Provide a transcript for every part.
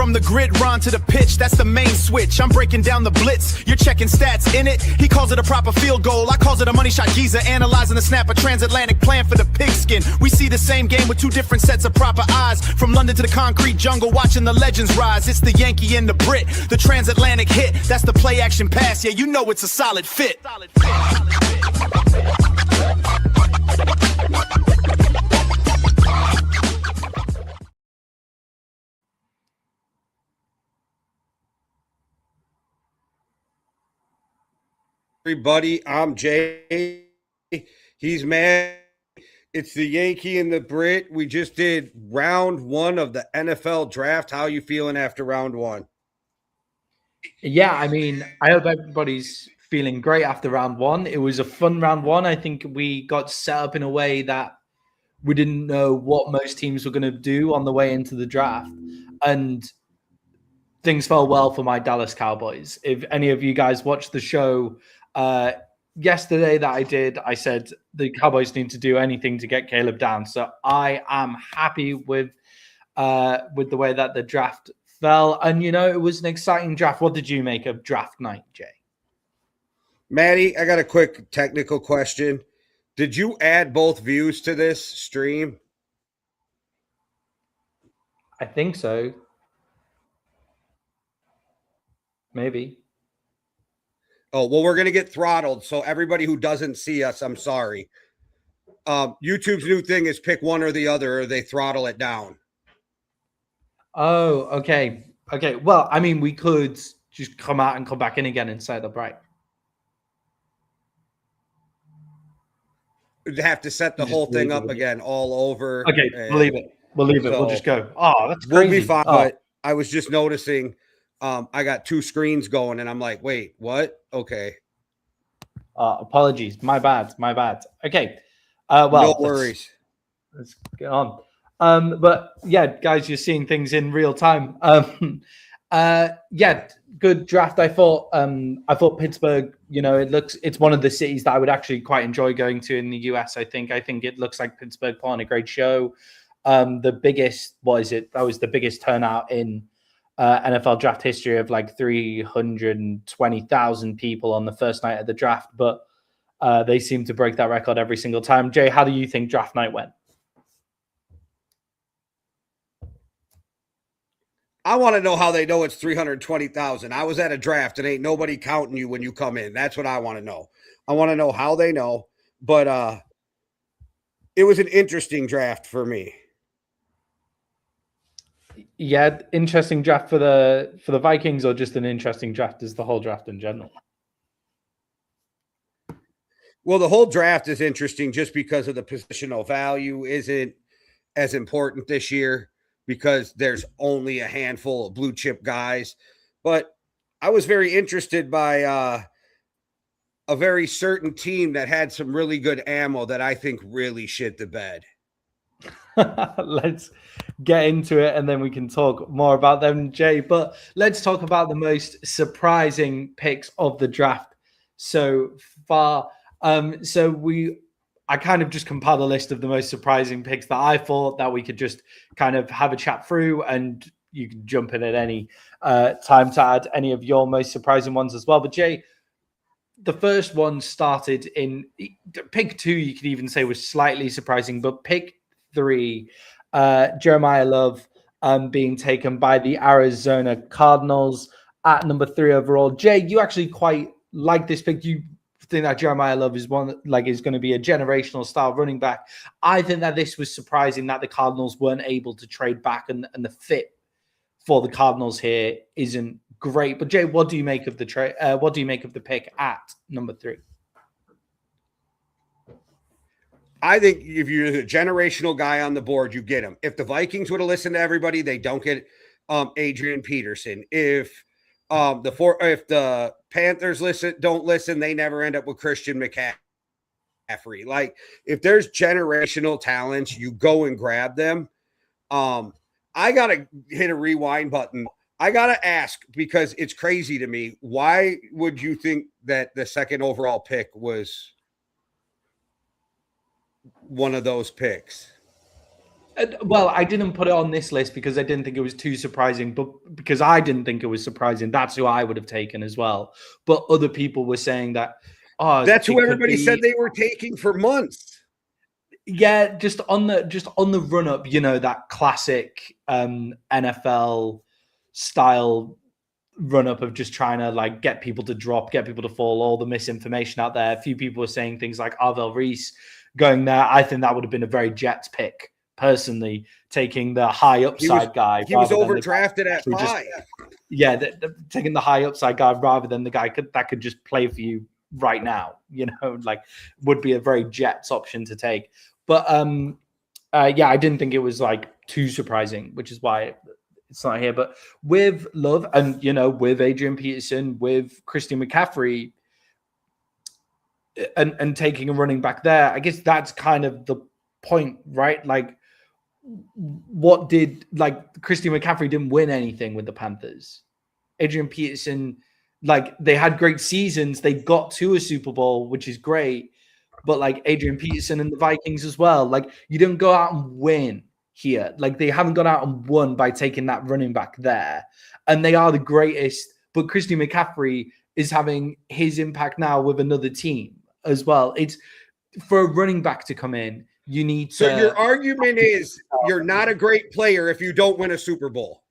From the gridiron to the pitch, that's the main switch. I'm breaking down the blitz, you're checking stats in it. He calls it a proper field goal, I calls it a money shot. Giza analyzing the snap, a transatlantic plan for the pigskin. We see the same game with two different sets of proper eyes. From London to the concrete jungle, watching the legends rise. It's the Yankee and the Brit, the transatlantic hit. That's the play action pass, yeah, you know it's a solid fit. Everybody, I'm Jay. He's mad. It's the Yankee and the Brit. We just did round 1 of the NFL draft. How are you feeling after round 1? Yeah, I mean, I hope everybody's feeling great after round 1. It was a fun round 1. I think we got set up in a way that we didn't know what most teams were going to do on the way into the draft. And things fell well for my Dallas Cowboys. If any of you guys watched the show yesterday that I did, I said the Cowboys need to do anything to get Caleb down. So I am happy with the way that the draft fell. And, you know, it was an exciting draft. What did you make of draft night, Jay? Maddie, I got a quick technical question. Did you add both views to this stream? I think so. Maybe. Oh, well, we're going to get throttled. So everybody who doesn't see us, I'm sorry. YouTube's new thing is pick one or the other, or they throttle it down. Oh, okay. Okay. Well, I mean, we could just come out and come back in again and set up right. We'd have to set the whole thing up again all over. Okay, we'll leave it. We'll leave it. We'll just go. Oh, that's crazy. We'll be fine. But I was just noticing I got 2 screens going, and I'm like, wait, what? Okay. Apologies. My bad. Okay. Well, no worries. Let's get on. But yeah, guys, you're seeing things in real time. Yeah, good draft. I thought Pittsburgh, you know, it's one of the cities that I would actually quite enjoy going to in the US. I think it looks like Pittsburgh put on a great show. That was the biggest turnout in NFL draft history of like 320,000 people on the first night of the draft. But they seem to break that record every single time. Jay, how do you think draft night went? I want to know how they know it's 320,000. I was at a draft and ain't nobody counting you when you come in. That's what I want to know. I want to know how they know. But it was an interesting draft for me. Yeah, interesting draft for the Vikings, or just an interesting draft as the whole draft in general? Well, the whole draft is interesting just because of the positional value isn't as important this year, because there's only a handful of blue chip guys. But I was very interested by a very certain team that had some really good ammo that I think really shit the bed. Let's get into it and then we can talk more about them, Jay. But let's talk about the most surprising picks of the draft so far. I kind of just compiled a list of the most surprising picks that I thought that we could just kind of have a chat through, and you can jump in at any time to add any of your most surprising ones as well. But Jay, the first one started in pick 2, you could even say was slightly surprising, but pick 3, Jeremiah Love being taken by the Arizona Cardinals at number 3 overall. Jay, you actually quite like this pick. You think that Jeremiah Love is one is going to be a generational style running back. I think that this was surprising that the Cardinals weren't able to trade back, and the fit for the Cardinals here isn't great. But Jay, what do you make of the trade? What do you make of the pick at number 3? I think if you're a generational guy on the board, you get him. If the Vikings would have listened to everybody, they don't get Adrian Peterson. If the Panthers don't listen, they never end up with Christian McCaffrey. Like, if there's generational talents, you go and grab them. I gotta hit a rewind button. I gotta ask, because it's crazy to me. Why would you think that the second overall pick was one of those picks? Well, I didn't put it on this list because I didn't think it was too surprising, but because I didn't think it was surprising, that's who I would have taken as well. But other people were saying that, oh, That's who it could everybody be, said they were taking for months. yeah, just on the run up, that classic NFL style run up of just trying to like get people to drop, get people to fall, all the misinformation out there. A few people were saying things like Arvell Reese going there. I think that would have been a very Jets pick, personally, taking the high upside guy. He was overdrafted at 5. Taking the high upside guy rather than the guy that could just play for you right now, like would be a very Jets option to take. But I didn't think it was like too surprising, which is why it's not here. But with Love and, with Adrian Peterson, with Christian McCaffrey and taking a running back there, I guess that's kind of the point, right? Like, Christian McCaffrey didn't win anything with the Panthers. Adrian Peterson, they had great seasons. They got to a Super Bowl, which is great. But Adrian Peterson and the Vikings as well, you don't go out and win here. They haven't gone out and won by taking that running back there. And they are the greatest. But Christian McCaffrey is having his impact now with another team as well. It's for a running back to come in, you need to. So your argument is you're not a great player if you don't win a Super Bowl.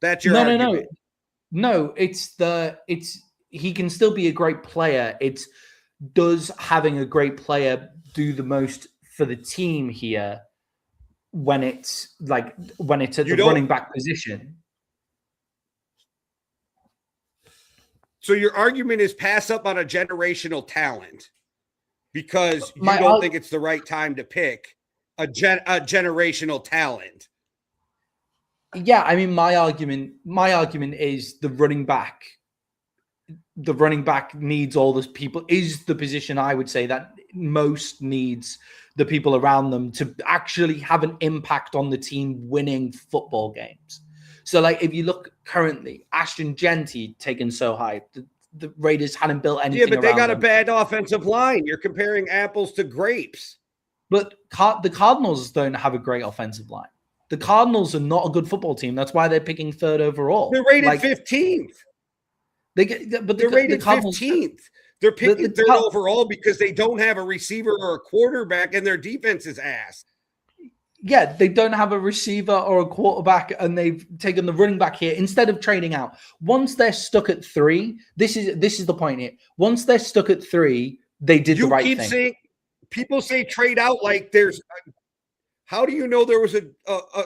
That's your argument. No, he can still be a great player. Does having a great player do the most for the team here when it's at the running back position? So your argument is pass up on a generational talent because you don't think it's the right time to pick a generational talent. Yeah, I mean, my argument is the running back needs all those people, is the position I would say that most needs the people around them to actually have an impact on the team winning football games. So if you look currently, Ashton Genty taken so high, the Raiders hadn't built anything. Yeah, but they got them. A bad offensive line. You're comparing apples to grapes. But the Cardinals don't have a great offensive line. The Cardinals are not a good football team. That's why they're picking 3rd overall. They're rated 15th. They're rated 15th. They're picking 3rd overall because they don't have a receiver or a quarterback, and their defense is ass. Yeah, they don't have a receiver or a quarterback, and they've taken the running back here instead of trading out. Once they're stuck at 3, this is the point here. Once they're stuck at 3, they did the right thing. People say trade out like there's. How do you know there was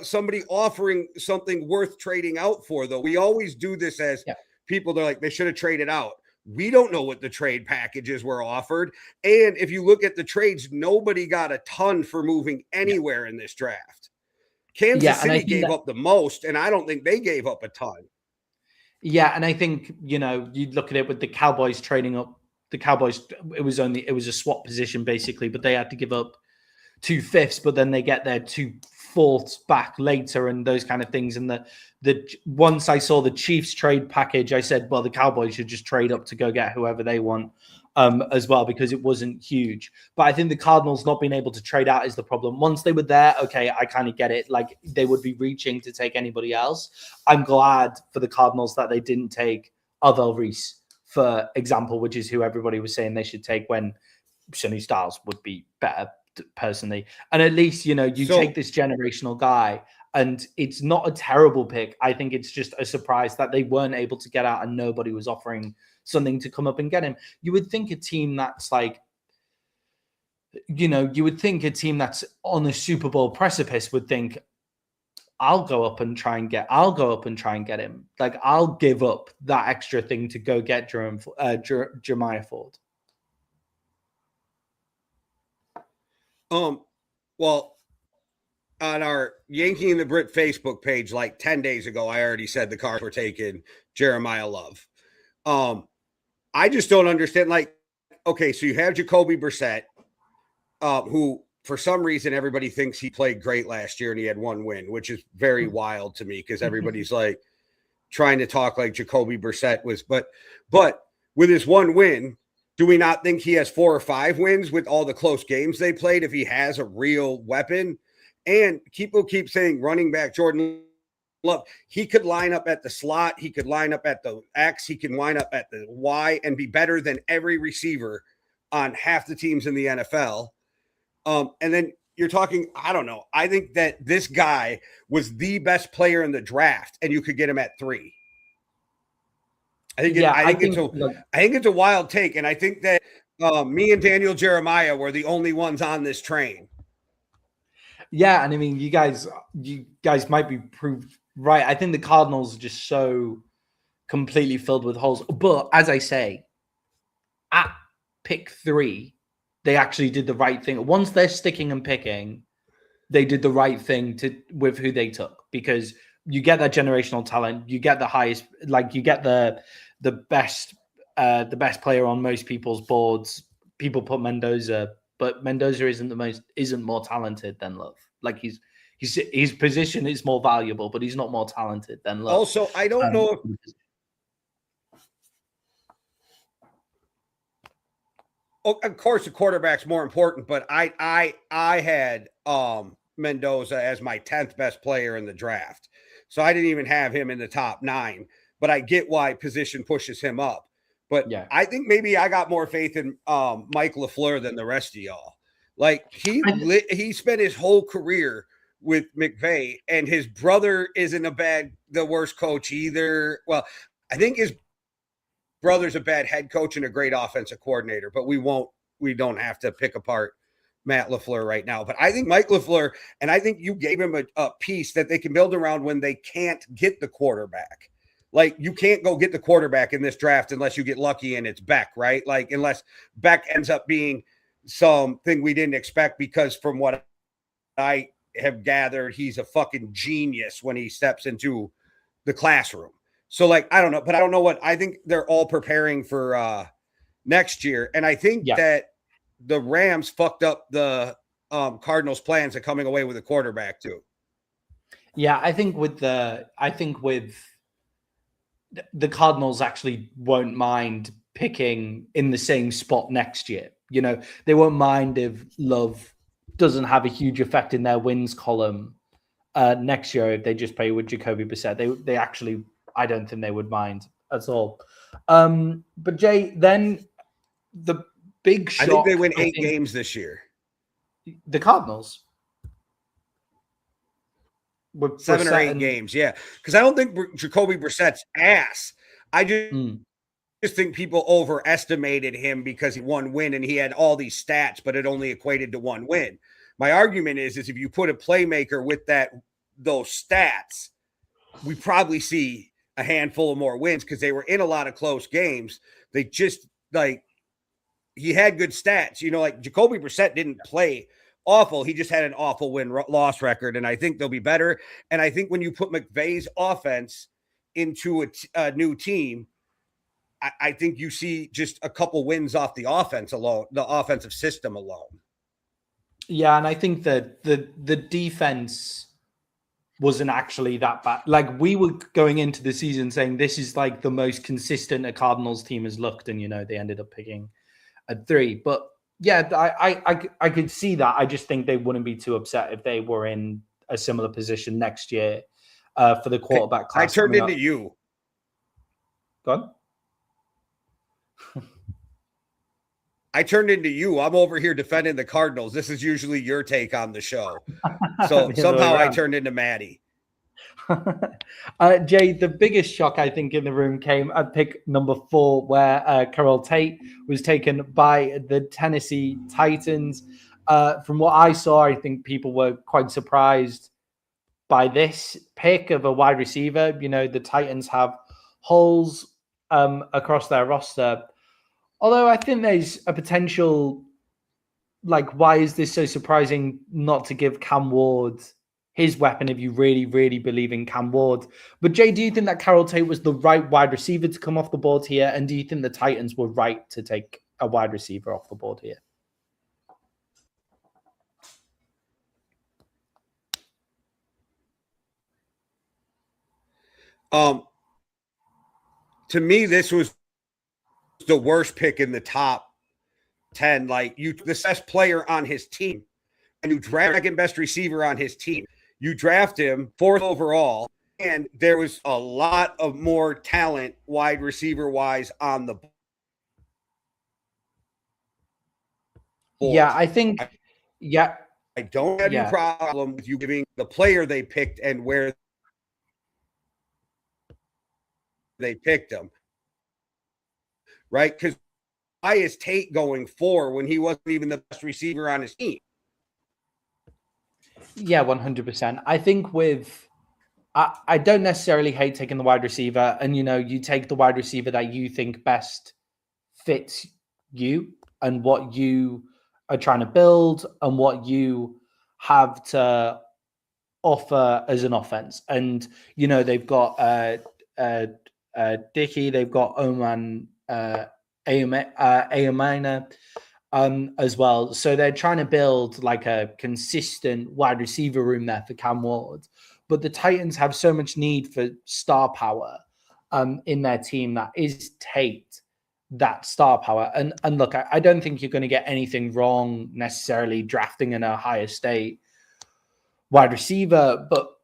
somebody offering something worth trading out for, though? We always do this as people. They're like, they should have traded out. We don't know what the trade packages were offered. And if you look at the trades, nobody got a ton for moving anywhere in this draft. Kansas City gave up the most, and I don't think they gave up a ton. Yeah, and I think, you'd look at it with the Cowboys trading up. The Cowboys, it was a swap position, basically, but they had to give up 2 5ths, but then they get their 2 4ths back later and those kind of things. And the once I saw the Chiefs trade package, I said, well, the Cowboys should just trade up to go get whoever they want as well, because it wasn't huge. But I think the Cardinals not being able to trade out is the problem. Once they were there, okay, I kind of get it. They would be reaching to take anybody else. I'm glad for the Cardinals that they didn't take Arvell Reese, for example, which is who everybody was saying they should take when Sonny Styles would be better, personally. And at least take this generational guy, and it's not a terrible pick. I think it's just a surprise that they weren't able to get out and nobody was offering something to come up and get him. You would think a team that's on a Super Bowl precipice would think, I'll go up and try and get him. I'll give up that extra thing to go get Jeremiah Ford. Well, on our Yankee and the Brit Facebook page, 10 days ago, I already said the Cards were taking Jeremiah Love. I just don't understand. Okay, so you have Jacoby Brissett, who for some reason everybody thinks he played great last year and he had 1 win, which is very wild to me because everybody's trying to talk like Jacoby Brissett was, but with his 1 win, do we not think he has 4 or 5 wins with all the close games they played if he has a real weapon? And people keep saying running back Jordan Love. He could line up at the slot. He could line up at the X. He can line up at the Y and be better than every receiver on half the teams in the NFL. And then you're talking, I don't know. I think that this guy was the best player in the draft, and you could get him at 3. I think it's a wild take, and I think that me and Daniel Jeremiah were the only ones on this train. Yeah, and I mean, you guys might be proved right. I think the Cardinals are just so completely filled with holes. But as I say, at pick 3, they actually did the right thing. Once they're sticking and picking, they did the right thing with who they took, because you get that generational talent, you get the highest, like you get the best player on most people's boards. People put Mendoza, but Mendoza isn't more talented than Love. Like his position is more valuable, but he's not more talented than Love. Also, I don't know if of course the quarterback's more important, but I had Mendoza as my 10th best player in the draft. So I didn't even have him in the top 9, but I get why position pushes him up. But yeah, I think maybe I got more faith in Mike LaFleur than the rest of y'all. Like he spent his whole career with McVay, and his brother isn't the worst coach either. Well, I think his brother's a bad head coach and a great offensive coordinator, but we don't have to pick apart Matt LaFleur right now. But I think Mike LaFleur, and I think you gave him a piece that they can build around when they can't get the quarterback. Like, you can't go get the quarterback in this draft unless you get lucky and it's Beck, right? Like, unless Beck ends up being something we didn't expect, because from what I have gathered, he's a fucking genius when he steps into the classroom. So, like, I don't know, but I don't know what I think they're all preparing for next year. And I think that the Rams fucked up the Cardinals' plans of coming away with a quarterback too. Yeah, I think with the Cardinals actually won't mind picking in the same spot next year. You know, they won't mind if Love doesn't have a huge effect in their wins column next year if they just play with Jacoby Brissett. They actually, I don't think they would mind at all. But Jay, then the big shock. I think they win 8 games this year. The Cardinals. With 7 or 8 games, yeah. Because I don't think Jacoby Brissett's ass. I just think people overestimated him because he won win and he had all these stats, but it only equated to 1 win. My argument is if you put a playmaker with those stats, we probably see a handful of more wins, because they were in a lot of close games. They just, like, he had good stats. You know, like Jacoby Brissett didn't play awful. He just had an awful win-loss record, and I think they'll be better. And I think when you put McVay's offense into a new team, I think you see just a couple wins off the offense alone, the offensive system alone. Yeah, and I think that the defense wasn't actually that bad. Like, we were going into the season saying this is like the most consistent a Cardinals team has looked, and, you know, they ended up picking at 3. But yeah, I could see that. I just think they wouldn't be too upset if they were in a similar position next year for the quarterback class. I turned into you. Go on. I turned into you. I'm over here defending the Cardinals. This is usually your take on the show. So somehow I turned into Maddie. Jay, the biggest shock, I think, in the room came at pick number 4, where Carroll Tate was taken by the Tennessee Titans. From what I saw, I think people were quite surprised by this pick of a wide receiver. You know, the Titans have holes across their roster. Although I think there's a potential, like, why is this so surprising not to give Cam Ward his weapon if you really, really believe in Cam Ward? But Jay, do you think that Carroll Tate was the right wide receiver to come off the board here? And do you think the Titans were right to take a wide receiver off the board here? To me, this was the worst pick in the top 10. Like, the best player on his team and you draft second best receiver on his team. You draft him 4th overall, and there was a lot of more talent wide receiver wise on the board. Yeah, I think. Yeah, I don't have any problem with you giving the player they picked and where they picked him, right? Because why is Tate going 4 when he wasn't even the best receiver on his team? Yeah, 100%. I think I don't necessarily hate taking the wide receiver, and you take the wide receiver that you think best fits you and what you are trying to build and what you have to offer as an offense. And they've got Dickey, they've got Oman Ayamina as well. So they're trying to build like a consistent wide receiver room there for Cam Ward. But the Titans have so much need for star power in their team that is Tate that star power. And look, I don't think you're going to get anything wrong necessarily drafting an Ohio State wide receiver, but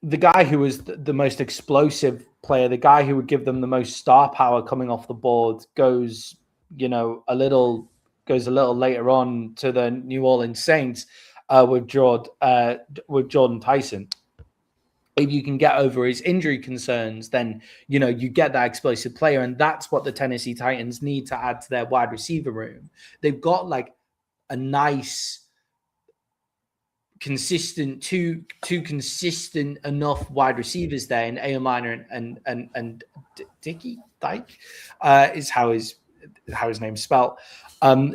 the guy who was the most explosive player, the guy who would give them the most star power coming off the board goes a little later on to the New Orleans Saints with Jordan Tyson. If you can get over his injury concerns, then you get that explosive player, and that's what the Tennessee Titans need to add to their wide receiver room. They've got like a nice, consistent two consistent enough wide receivers there in Ayamina and Dickey Dyke is how his name's spelled.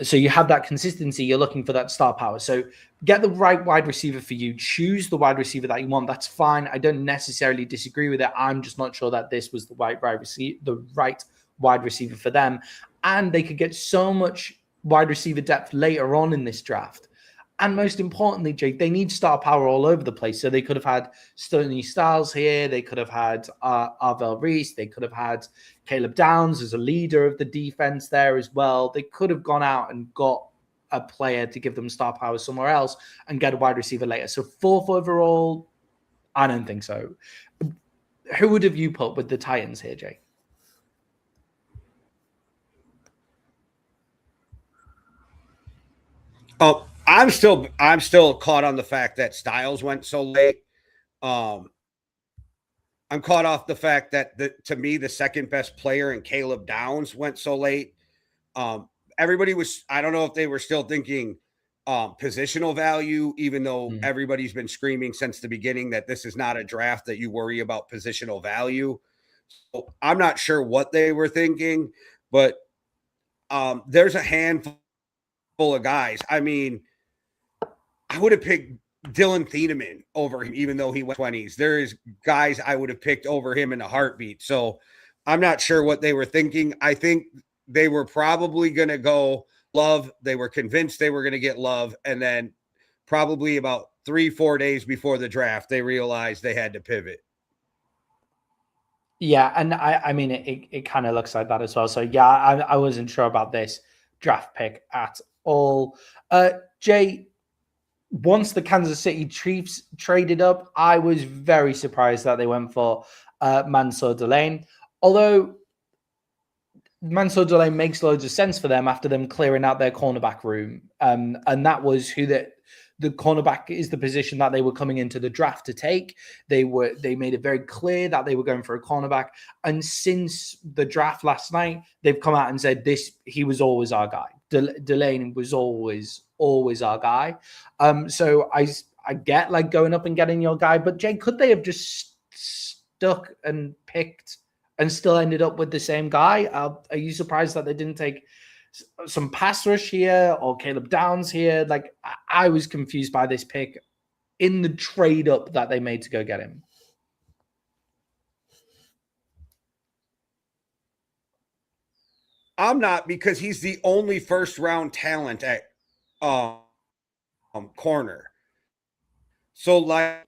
So you have that consistency. You're looking for that star power. So get the right wide receiver for you. Choose the wide receiver that you want. That's fine. I don't necessarily disagree with it. I'm just not sure that this was the right wide receiver for them. And they could get so much wide receiver depth later on in this draft. And most importantly, Jake, they need star power all over the place. So they could have had Stoney Styles here. They could have had Arvell Reese. They could have had Caleb Downs as a leader of the defense there as well. They could have gone out and got a player to give them star power somewhere else and get a wide receiver later. So 4th overall, I don't think so. Who would have you put with the Titans here, Jake? Oh, I'm still caught on the fact that Styles went so late. I'm caught off the fact that to me, the second best player in Caleb Downs went so late. Everybody was, I don't know if they were still thinking positional value, even though everybody's been screaming since the beginning that this is not a draft that you worry about positional value. So I'm not sure what they were thinking, but there's a handful of guys. I mean, I would have picked Dylan Thieneman over him, even though he went 20s. There is guys I would have picked over him in a heartbeat. So I'm not sure what they were thinking. I think they were probably going to go Love. They were convinced they were going to get Love. And then probably about 3-4 days before the draft, they realized they had to pivot. Yeah, and I mean, it kind of looks like that as well. So yeah, I wasn't sure about this draft pick at all. Jay, once the Kansas City Chiefs traded up, I was very surprised that they went for Mansoor Delane. Although Mansoor Delane makes loads of sense for them after them clearing out their cornerback room. And that was who the cornerback is the position that they were coming into the draft to take. They made it very clear that they were going for a cornerback. And since the draft last night, they've come out and said he was always our guy. Delane was always our guy. So I get like going up and getting your guy, but Jay, could they have just stuck and picked and still ended up with the same guy? Are you surprised that they didn't take some pass rush here or Caleb Downs here? Like I was confused by this pick in the trade up that they made to go get him. I'm not, because he's the only first round talent at corner. So like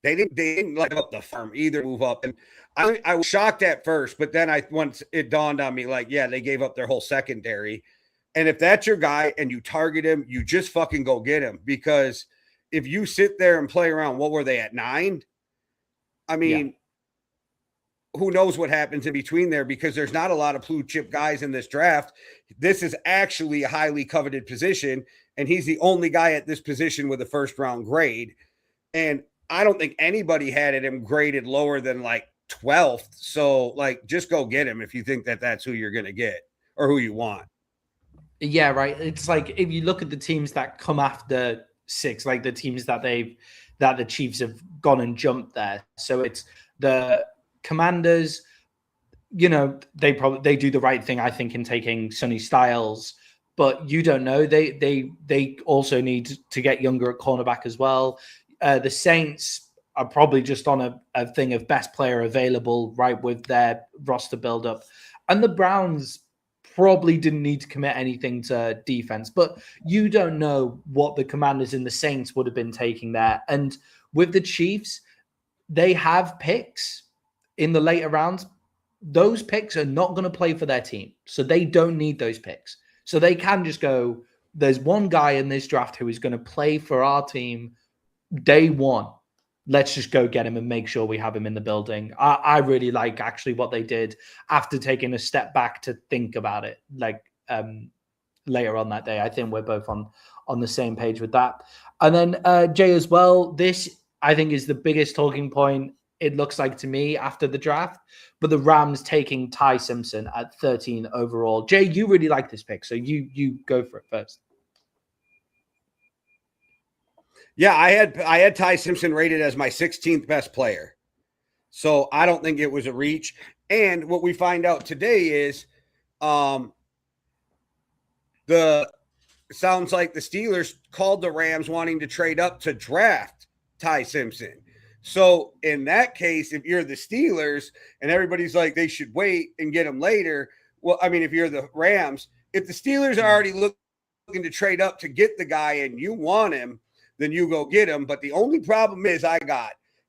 they didn't let up the farm either, move up. And I was shocked at first, but then once it dawned on me, like, yeah, they gave up their whole secondary. And if that's your guy and you target him, you just fucking go get him. Because if you sit there and play around, what were they at 9? I mean, who knows what happens in between there, because there's not a lot of blue chip guys in this draft. This is actually a highly coveted position, and he's the only guy at this position with a first round grade. And I don't think anybody had him graded lower than like 12th. So like, just go get him if you think that that's who you're going to get or who you want. Yeah, right. It's like if you look at the teams that come after 6, like the teams that the Chiefs have gone and jumped there. So it's the Commanders, you know, they do the right thing, I think, in taking Sonny Styles, but you don't know. They also need to get younger at cornerback as well. The Saints are probably just on a thing of best player available, right, with their roster buildup. And the Browns probably didn't need to commit anything to defense, but you don't know what the Commanders and the Saints would have been taking there. And with the Chiefs, they have picks in the later rounds. Those picks are not going to play for their team, so they don't need those picks. So they can just go, there's one guy in this draft who is going to play for our team day one. Let's just go get him and make sure we have him in the building. I really like actually what they did after taking a step back to think about it. Like later on that day, I think we're both on the same page with that. And then Jay as well, this I think is the biggest talking point, it looks like to me, after the draft, but the Rams taking Ty Simpson at 13 overall. Jay, you really like this pick, so you go for it first. Yeah, I had Ty Simpson rated as my 16th best player. So I don't think it was a reach. And what we find out today is sounds like the Steelers called the Rams wanting to trade up to draft Ty Simpson. So in that case, if you're the Steelers and everybody's like they should wait and get him later, well, I mean, if you're the Rams, if the Steelers are already looking to trade up to get the guy and you want him, then you go get him. But the only problem is and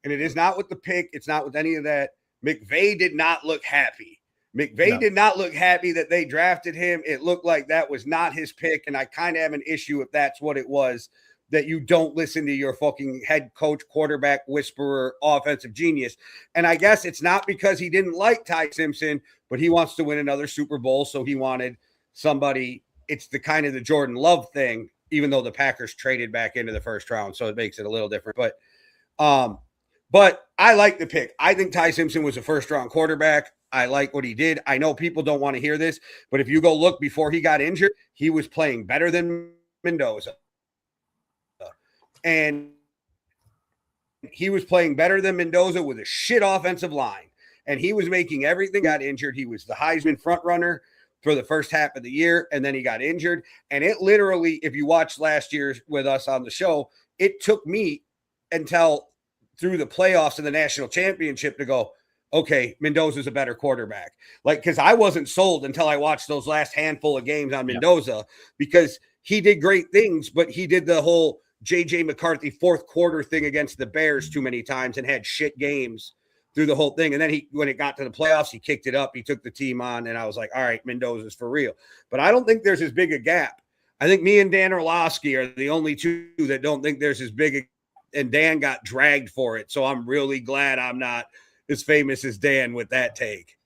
it is not with the pick, it's not with any of that, McVay did not look happy. McVay did not look happy that they drafted him. It looked like that was not his pick, and I kind of have an issue if that's what it was, that you don't listen to your fucking head coach, quarterback, whisperer, offensive genius. And I guess it's not because he didn't like Ty Simpson, but he wants to win another Super Bowl, so he wanted somebody. It's the kind of the Jordan Love thing, even though the Packers traded back into the first round, so it makes it a little different. But I like the pick. I think Ty Simpson was a first-round quarterback. I like what he did. I know people don't want to hear this, but if you go look before he got injured, he was playing better than Mendoza. And he was playing better than Mendoza with a shit offensive line. And he was making everything. Got injured. He was the Heisman front runner for the first half of the year, and then he got injured. And it literally, if you watched last year with us on the show, it took me until through the playoffs and the national championship to go, okay, Mendoza's a better quarterback. Like, because I wasn't sold until I watched those last handful of games on Mendoza, because he did great things, but he did the whole J.J. McCarthy fourth quarter thing against the Bears too many times and had shit games through the whole thing. And then when it got to the playoffs, he kicked it up. He took the team on, and I was like, all right, Mendoza's for real. But I don't think there's as big a gap. I think me and Dan Orlovsky are the only two that don't think there's as big and Dan got dragged for it. So I'm really glad I'm not as famous as Dan with that take.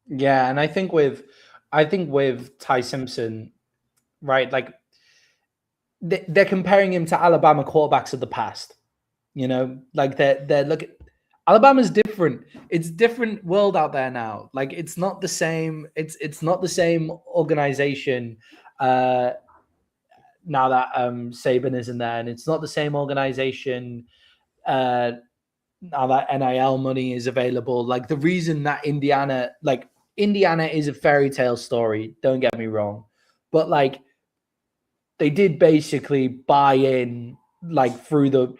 Yeah, and I think with Ty Simpson, right, like they're comparing him to Alabama quarterbacks of the past. You know, like they're looking. Alabama's different. It's different world out there now. Like it's not the same. It's not the same organization now that Saban isn't there, and it's not the same organization now that NIL money is available. Like the reason that Indiana is a fairy tale story. Don't get me wrong, but like they did basically buy in like through the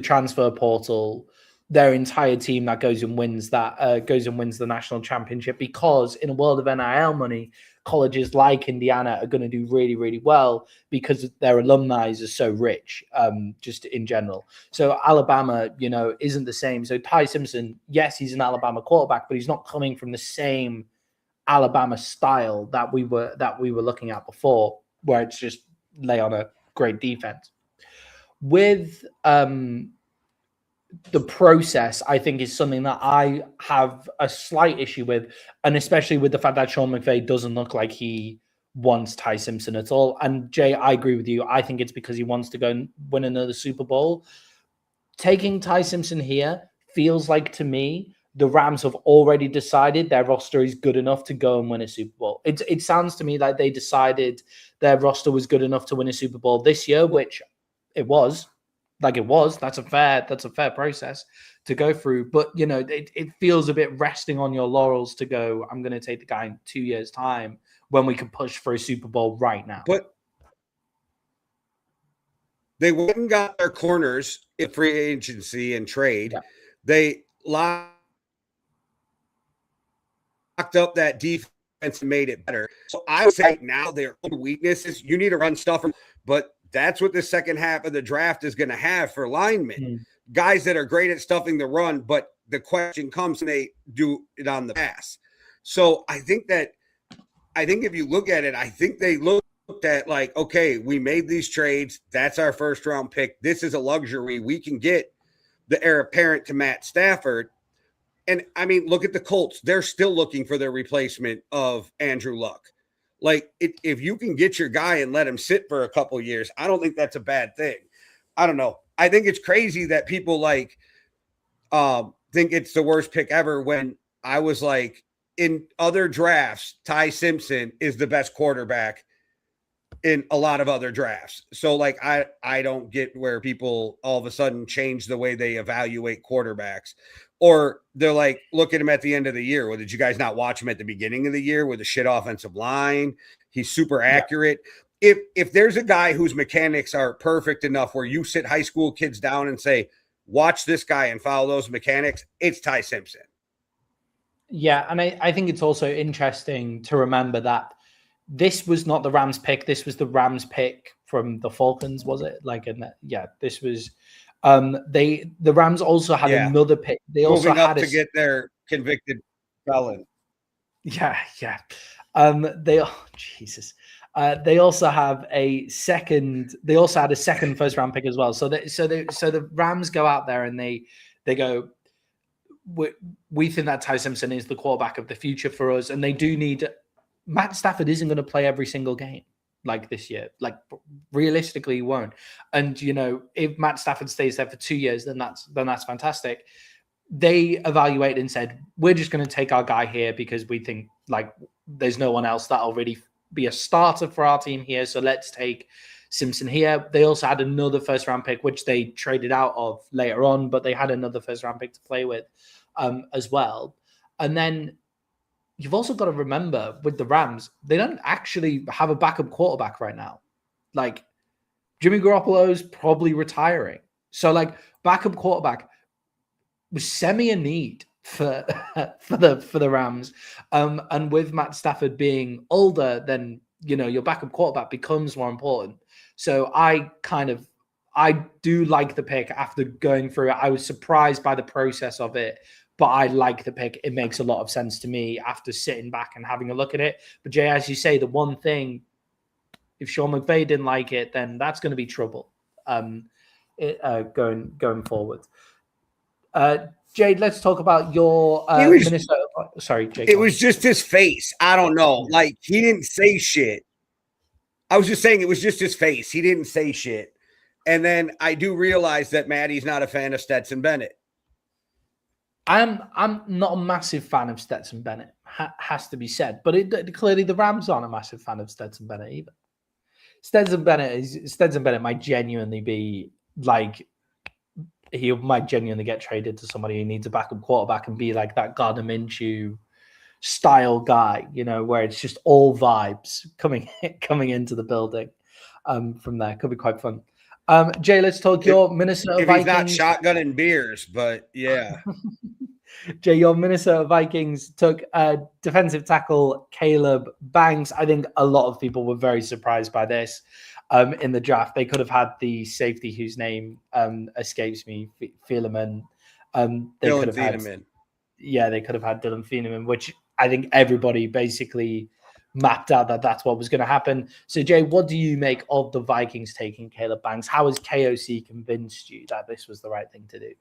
transfer portal their entire team that goes and wins the national championship, because in a world of NIL money, colleges like Indiana are going to do really, really well because their alumni are so rich, just in general. So Alabama, you know, isn't the same. So Ty Simpson, yes, he's an Alabama quarterback, but he's not coming from the same Alabama style that we were looking at before, where it's just lay on a great defense. With the process, I think, is something that I have a slight issue with, and especially with the fact that Sean McVay doesn't look like he wants Ty Simpson at all. And Jay, I agree with you. I think it's because he wants to go and win another Super Bowl. Taking Ty Simpson here feels like, to me, the Rams have already decided their roster is good enough to go and win a Super Bowl. It sounds to me like they decided their roster was good enough to win a Super Bowl this year, which it was. That's a fair process to go through. But, you know, it feels a bit resting on your laurels to go, I'm going to take the guy in 2 years' time when we can push for a Super Bowl right now. But they went and got their corners in free agency and trade. Yeah. They locked up that defense and made it better. So I would say now their own weaknesses, you need to run stuff, but that's what the second half of the draft is going to have for linemen. Guys that are great at stuffing the run, but the question comes and they do it on the pass. So I think if you look at it, I think they looked at like, okay, we made these trades. That's our first round pick. This is a luxury. We can get the heir apparent to Matt Stafford. And I mean, look at the Colts. They're still looking for their replacement of Andrew Luck. Like, if you can get your guy and let him sit for a couple years, I don't think that's a bad thing. I don't know. I think it's crazy that people think it's the worst pick ever when I was like, in other drafts, Ty Simpson is the best quarterback in a lot of other drafts. So, like, I don't get where people all of a sudden change the way they evaluate quarterbacks. Or they're like, look at him at the end of the year. Well, did you guys not watch him at the beginning of the year with a shit offensive line? He's super accurate. Yeah. If there's a guy whose mechanics are perfect enough where you sit high school kids down and say, watch this guy and follow those mechanics, it's Ty Simpson. Yeah, and I think it's also interesting to remember that this was not the Rams pick. This was the Rams pick from the Falcons, was it? This was... the Rams also had another pick. They also had to get their convicted felon. Yeah. They also have a second. They also had a second first round pick as well. So the Rams go out there and they go, we think that Ty Simpson is the quarterback of the future for us, and they do need. Matt Stafford isn't going to play every single game like this year. Like, realistically, he won't. And, you know, if Matt Stafford stays there for 2 years, then that's fantastic. They evaluated and said, we're just going to take our guy here because we think like there's no one else that'll really be a starter for our team here. So let's take Simpson here. They also had another first round pick, which they traded out of later on, but they had another first round pick to play with as well. And then you've also got to remember with the Rams, they don't actually have a backup quarterback right now. Like, Jimmy Garoppolo's probably retiring. So, like, backup quarterback was semi a need for the Rams. And with Matt Stafford being older, then, you know, your backup quarterback becomes more important. So I do like the pick after going through it. I was surprised by the process of it, but I like the pick. It makes a lot of sense to me after sitting back and having a look at it. But Jay, as you say, the one thing, if Sean McVay didn't like it, then that's going to be trouble going forward. Jade, let's talk about your Minnesota. Sorry, Jake. It was just his face. I don't know. Like, he didn't say shit. I was just saying it was just his face. He didn't say shit. And then I do realize that Maddie's not a fan of Stetson Bennett. I'm not a massive fan of Stetson Bennett, has to be said. But clearly the Rams aren't a massive fan of Stetson Bennett either. Stetson Bennett might genuinely be like, he might genuinely get traded to somebody who needs a backup quarterback and be like that Gardner Minshew style guy, you know, where it's just all vibes coming into the building from there. Could be quite fun. Jay, let's talk your Minnesota Vikings. He's not shotgunning beers, but yeah. Jay, your Minnesota Vikings took defensive tackle Caleb Banks. I think a lot of people were very surprised by this in the draft. They could have had the safety whose name escapes me, Thielemann. They could have had Dylan Thielemann, which I think everybody basically mapped out that that's what was going to happen. So, Jay, what do you make of the Vikings taking Caleb Banks? How has KOC convinced you that this was the right thing to do?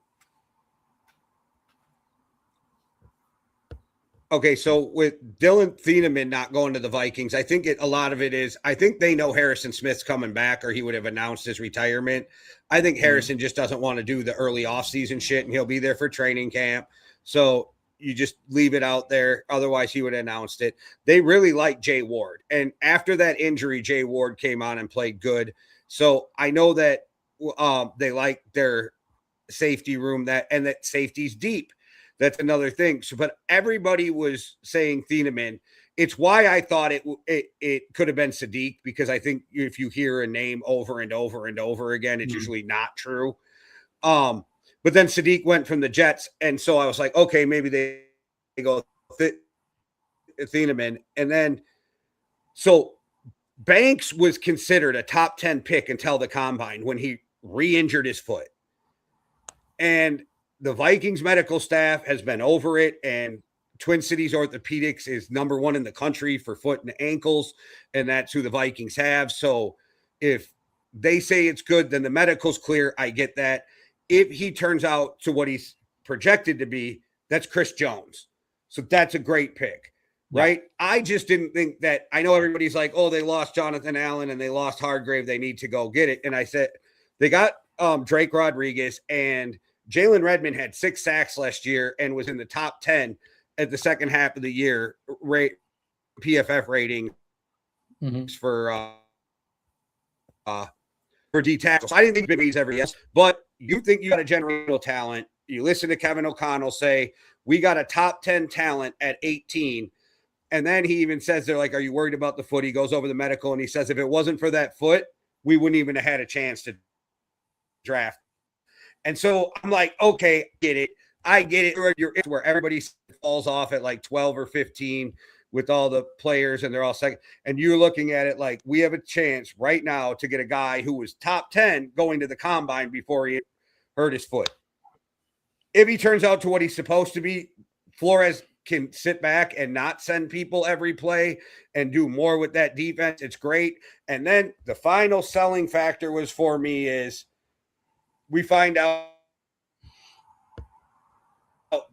Okay, so with Dylan Thieneman not going to the Vikings, I think a lot of it is, I think they know Harrison Smith's coming back or he would have announced his retirement. I think Harrison just doesn't want to do the early offseason shit, and he'll be there for training camp. So you just leave it out there. Otherwise, he would have announced it. They really like Jay Ward. And after that injury, Jay Ward came on and played good. So I know that they like their safety room, that safety's deep. That's another thing. So, but everybody was saying Thieneman. It's why I thought it could have been Sadiq, because I think if you hear a name over and over and over again, it's usually not true. But then Sadiq went from the Jets, and so I was like, okay, maybe they go Thieneman. And then, so Banks was considered a top 10 pick until the combine when he re-injured his foot. And the Vikings medical staff has been over it, and Twin Cities Orthopedics is number one in the country for foot and ankles, and that's who the Vikings have. So if they say it's good, then the medical's clear. I get that. If he turns out to what he's projected to be, that's Chris Jones. So that's a great pick, right? I just didn't think that. I know everybody's like, oh, they lost Jonathan Allen and they lost Hargrave. They need to go get it. And I said, they got Drake Rodriguez, and Jalen Redmond had 6 sacks last year and was in the top 10 at the second half of the year PFF rating for D tackles. I didn't think Big E's ever yes, but you think you got a generational talent. You listen to Kevin O'Connell say, we got a top 10 talent at 18. And then he even says, they're like, are you worried about the foot? He goes over the medical and he says, if it wasn't for that foot, we wouldn't even have had a chance to draft. And so I'm like, okay, I get it. You're where everybody falls off at like 12 or 15 with all the players, and they're all second. And you're looking at it like, we have a chance right now to get a guy who was top 10 going to the combine before he hurt his foot. If he turns out to what he's supposed to be, Flores can sit back and not send people every play and do more with that defense. It's great. And then the final selling factor was for me is, we find out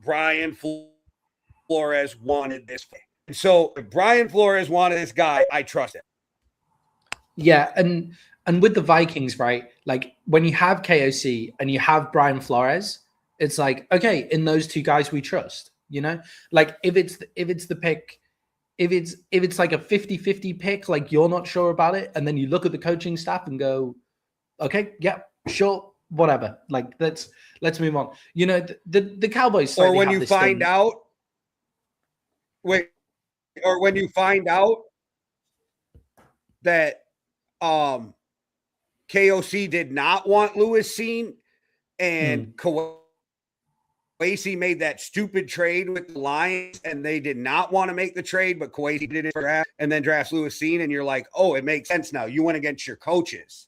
Brian Flores wanted this. And so if Brian Flores wanted this guy, I trust it. Yeah, and with the Vikings, right? Like when you have KOC and you have Brian Flores, it's like, okay, in those two guys we trust, you know? Like if it's the pick, if it's like a 50-50 pick, like you're not sure about it, and then you look at the coaching staff and go, okay, yeah, sure. Whatever, like let's move on. You know, the Cowboys, or when you find out, or when you find out that KOC did not want Lewis Cine, and Kawasi made that stupid trade with the Lions, and they did not want to make the trade, but Kawasi did it for draft, and then drafts Lewis Cine, and you're like, oh, it makes sense now. You went against your coaches.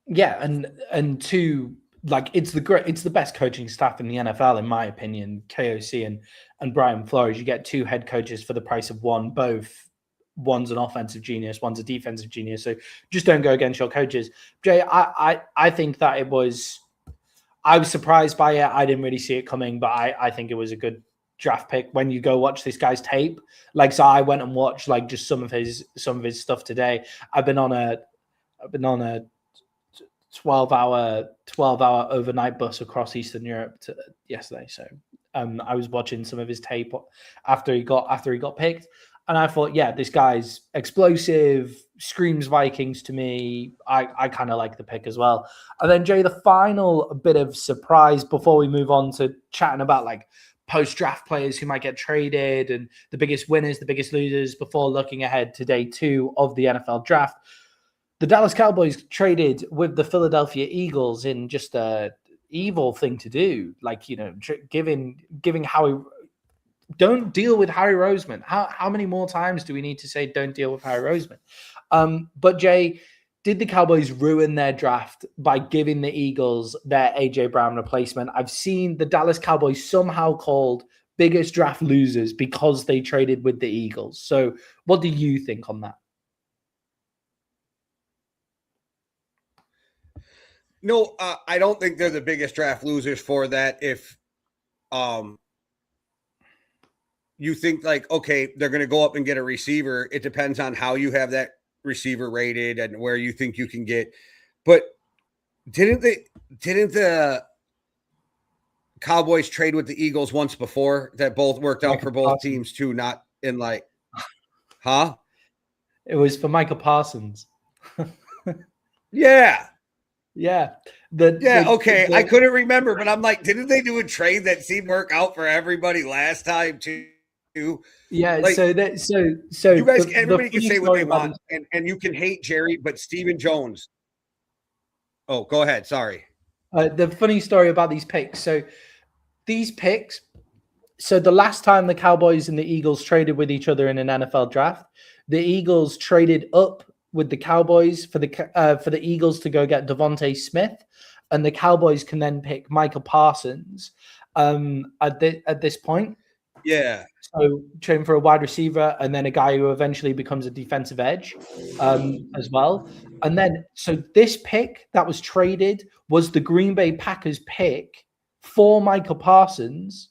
Yeah, and two, like it's the best coaching staff in the NFL, in my opinion. KOC and Brian Flores. You get two head coaches for the price of one. Both, one's an offensive genius, one's a defensive genius. So just don't go against your coaches. Jay, I think that I was surprised by it. I didn't really see it coming, but I think it was a good draft pick. When you go watch this guy's tape, like, so I went and watched like just some of his stuff today. I've been on a 12-hour overnight bus across Eastern Europe yesterday. So I was watching some of his tape after he got picked, and I thought, yeah, this guy's explosive, screams Vikings to me. I kind of like the pick as well. And then Jay, the final bit of surprise before we move on to chatting about like post-draft players who might get traded and the biggest winners, the biggest losers, before looking ahead to day 2 of the NFL draft. The Dallas Cowboys traded with the Philadelphia Eagles in just a evil thing to do. Like, you know, giving Howie, don't deal with Harry Roseman. How many more times do we need to say don't deal with Harry Roseman? But Jay, did the Cowboys ruin their draft by giving the Eagles their AJ Brown replacement? I've seen the Dallas Cowboys somehow called biggest draft losers because they traded with the Eagles. So what do you think on that? No, I don't think they're the biggest draft losers for that. If you think like, okay, they're going to go up and get a receiver, it depends on how you have that receiver rated and where you think you can get. But didn't the Cowboys trade with the Eagles once before that both worked out for both teams too? Not in like, huh? It was for Micah Parsons. Yeah. Yeah. Okay. I couldn't remember, but I'm like, didn't they do a trade that seemed to work out for everybody last time too? Yeah. Like, so you guys, everybody can say what they want, and you can hate Jerry, but Stephen Jones. Oh, go ahead. Sorry. The funny story about these picks. So these picks. So the last time the Cowboys and the Eagles traded with each other in an NFL draft, the Eagles traded up with the Cowboys for the Eagles to go get Devontae Smith, and the Cowboys can then pick Micah Parsons at this point. Yeah. So trading for a wide receiver and then a guy who eventually becomes a defensive edge as well. And then, so this pick that was traded was the Green Bay Packers pick for Micah Parsons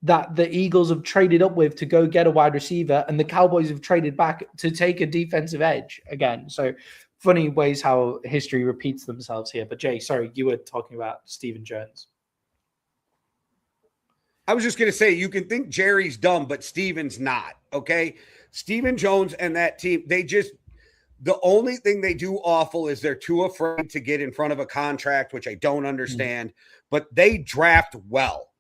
that the Eagles have traded up with to go get a wide receiver, and the Cowboys have traded back to take a defensive edge again. So funny ways how history repeats themselves here. But Jay, sorry, you were talking about Stephen Jones. I was just going to say, you can think Jerry's dumb, but Steven's not, okay? Stephen Jones and that team, the only thing they do awful is they're too afraid to get in front of a contract, which I don't understand, but they draft well.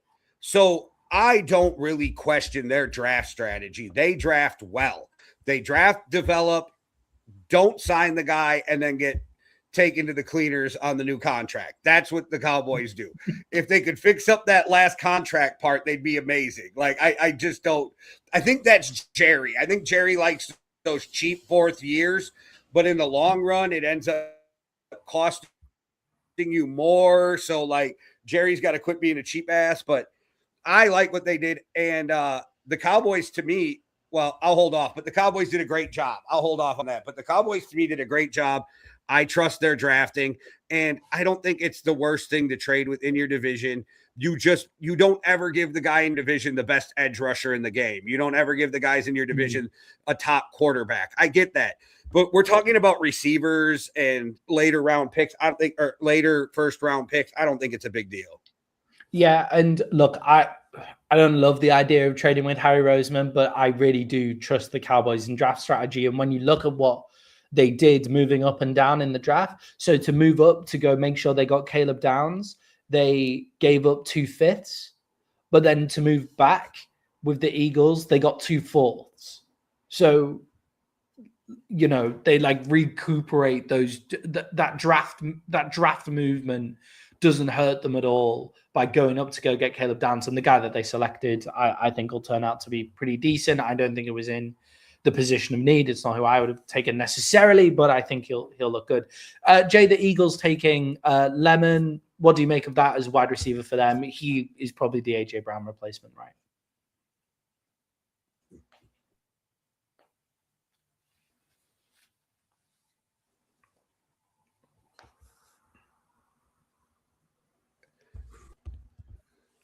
So I don't really question their draft strategy. They draft well. They draft, develop, don't sign the guy, and then get taken to the cleaners on the new contract. That's what the Cowboys do. If they could fix up that last contract part, they'd be amazing. Like, I just don't. I think that's Jerry. I think Jerry likes those cheap fourth years, but in the long run, it ends up costing you more. So, like, Jerry's got to quit being a cheap ass, but I like what they did. And the Cowboys, to me, well, I'll hold off, but the Cowboys did a great job. I'll hold off on that. But the Cowboys, to me, did a great job. I trust their drafting, and I don't think it's the worst thing to trade within your division. You don't ever give the guy in division the best edge rusher in the game. You don't ever give the guys in your division a top quarterback. I get that. But we're talking about receivers and later round picks. I don't think, or later first round picks. I don't think it's a big deal. Yeah, and look, I don't love the idea of trading with Harry Roseman, but I really do trust the Cowboys in draft strategy. And when you look at what they did moving up and down in the draft, so to move up to go make sure they got Caleb Downs, they gave up 2 5ths, but then to move back with the Eagles, they got 2 4ths. So, you know, they like recuperate that draft movement doesn't hurt them at all by going up to go get Caleb Downs. And the guy that they selected, I think will turn out to be pretty decent. I don't think it was in the position of need. It's not who I would have taken necessarily, but I think he'll look good. Jay, the Eagles taking Lemon. What do you make of that as wide receiver for them? He is probably the AJ Brown replacement, right?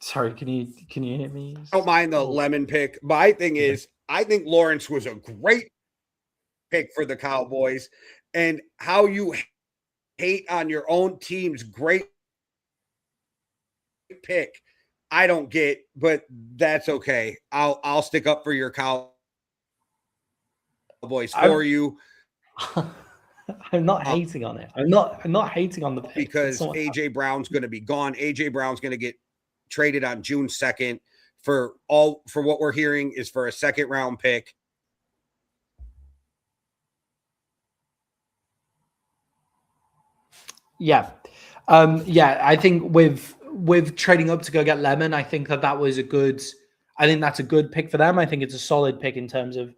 Sorry, can you hear me? I don't mind the Lemon pick. My thing is, I think Lawrence was a great pick for the Cowboys, and how you hate on your own team's great pick, I don't get, but that's okay. I'll stick up for your Cowboys for you. I'm not hating on it. I'm not hating on the pick because AJ Brown's going to be gone. AJ Brown's going to get traded on June 2nd for what we're hearing is for a 2nd round pick. Yeah. I think with trading up to go get Lemon, I think that was I think that's a good pick for them. I think it's a solid pick in terms of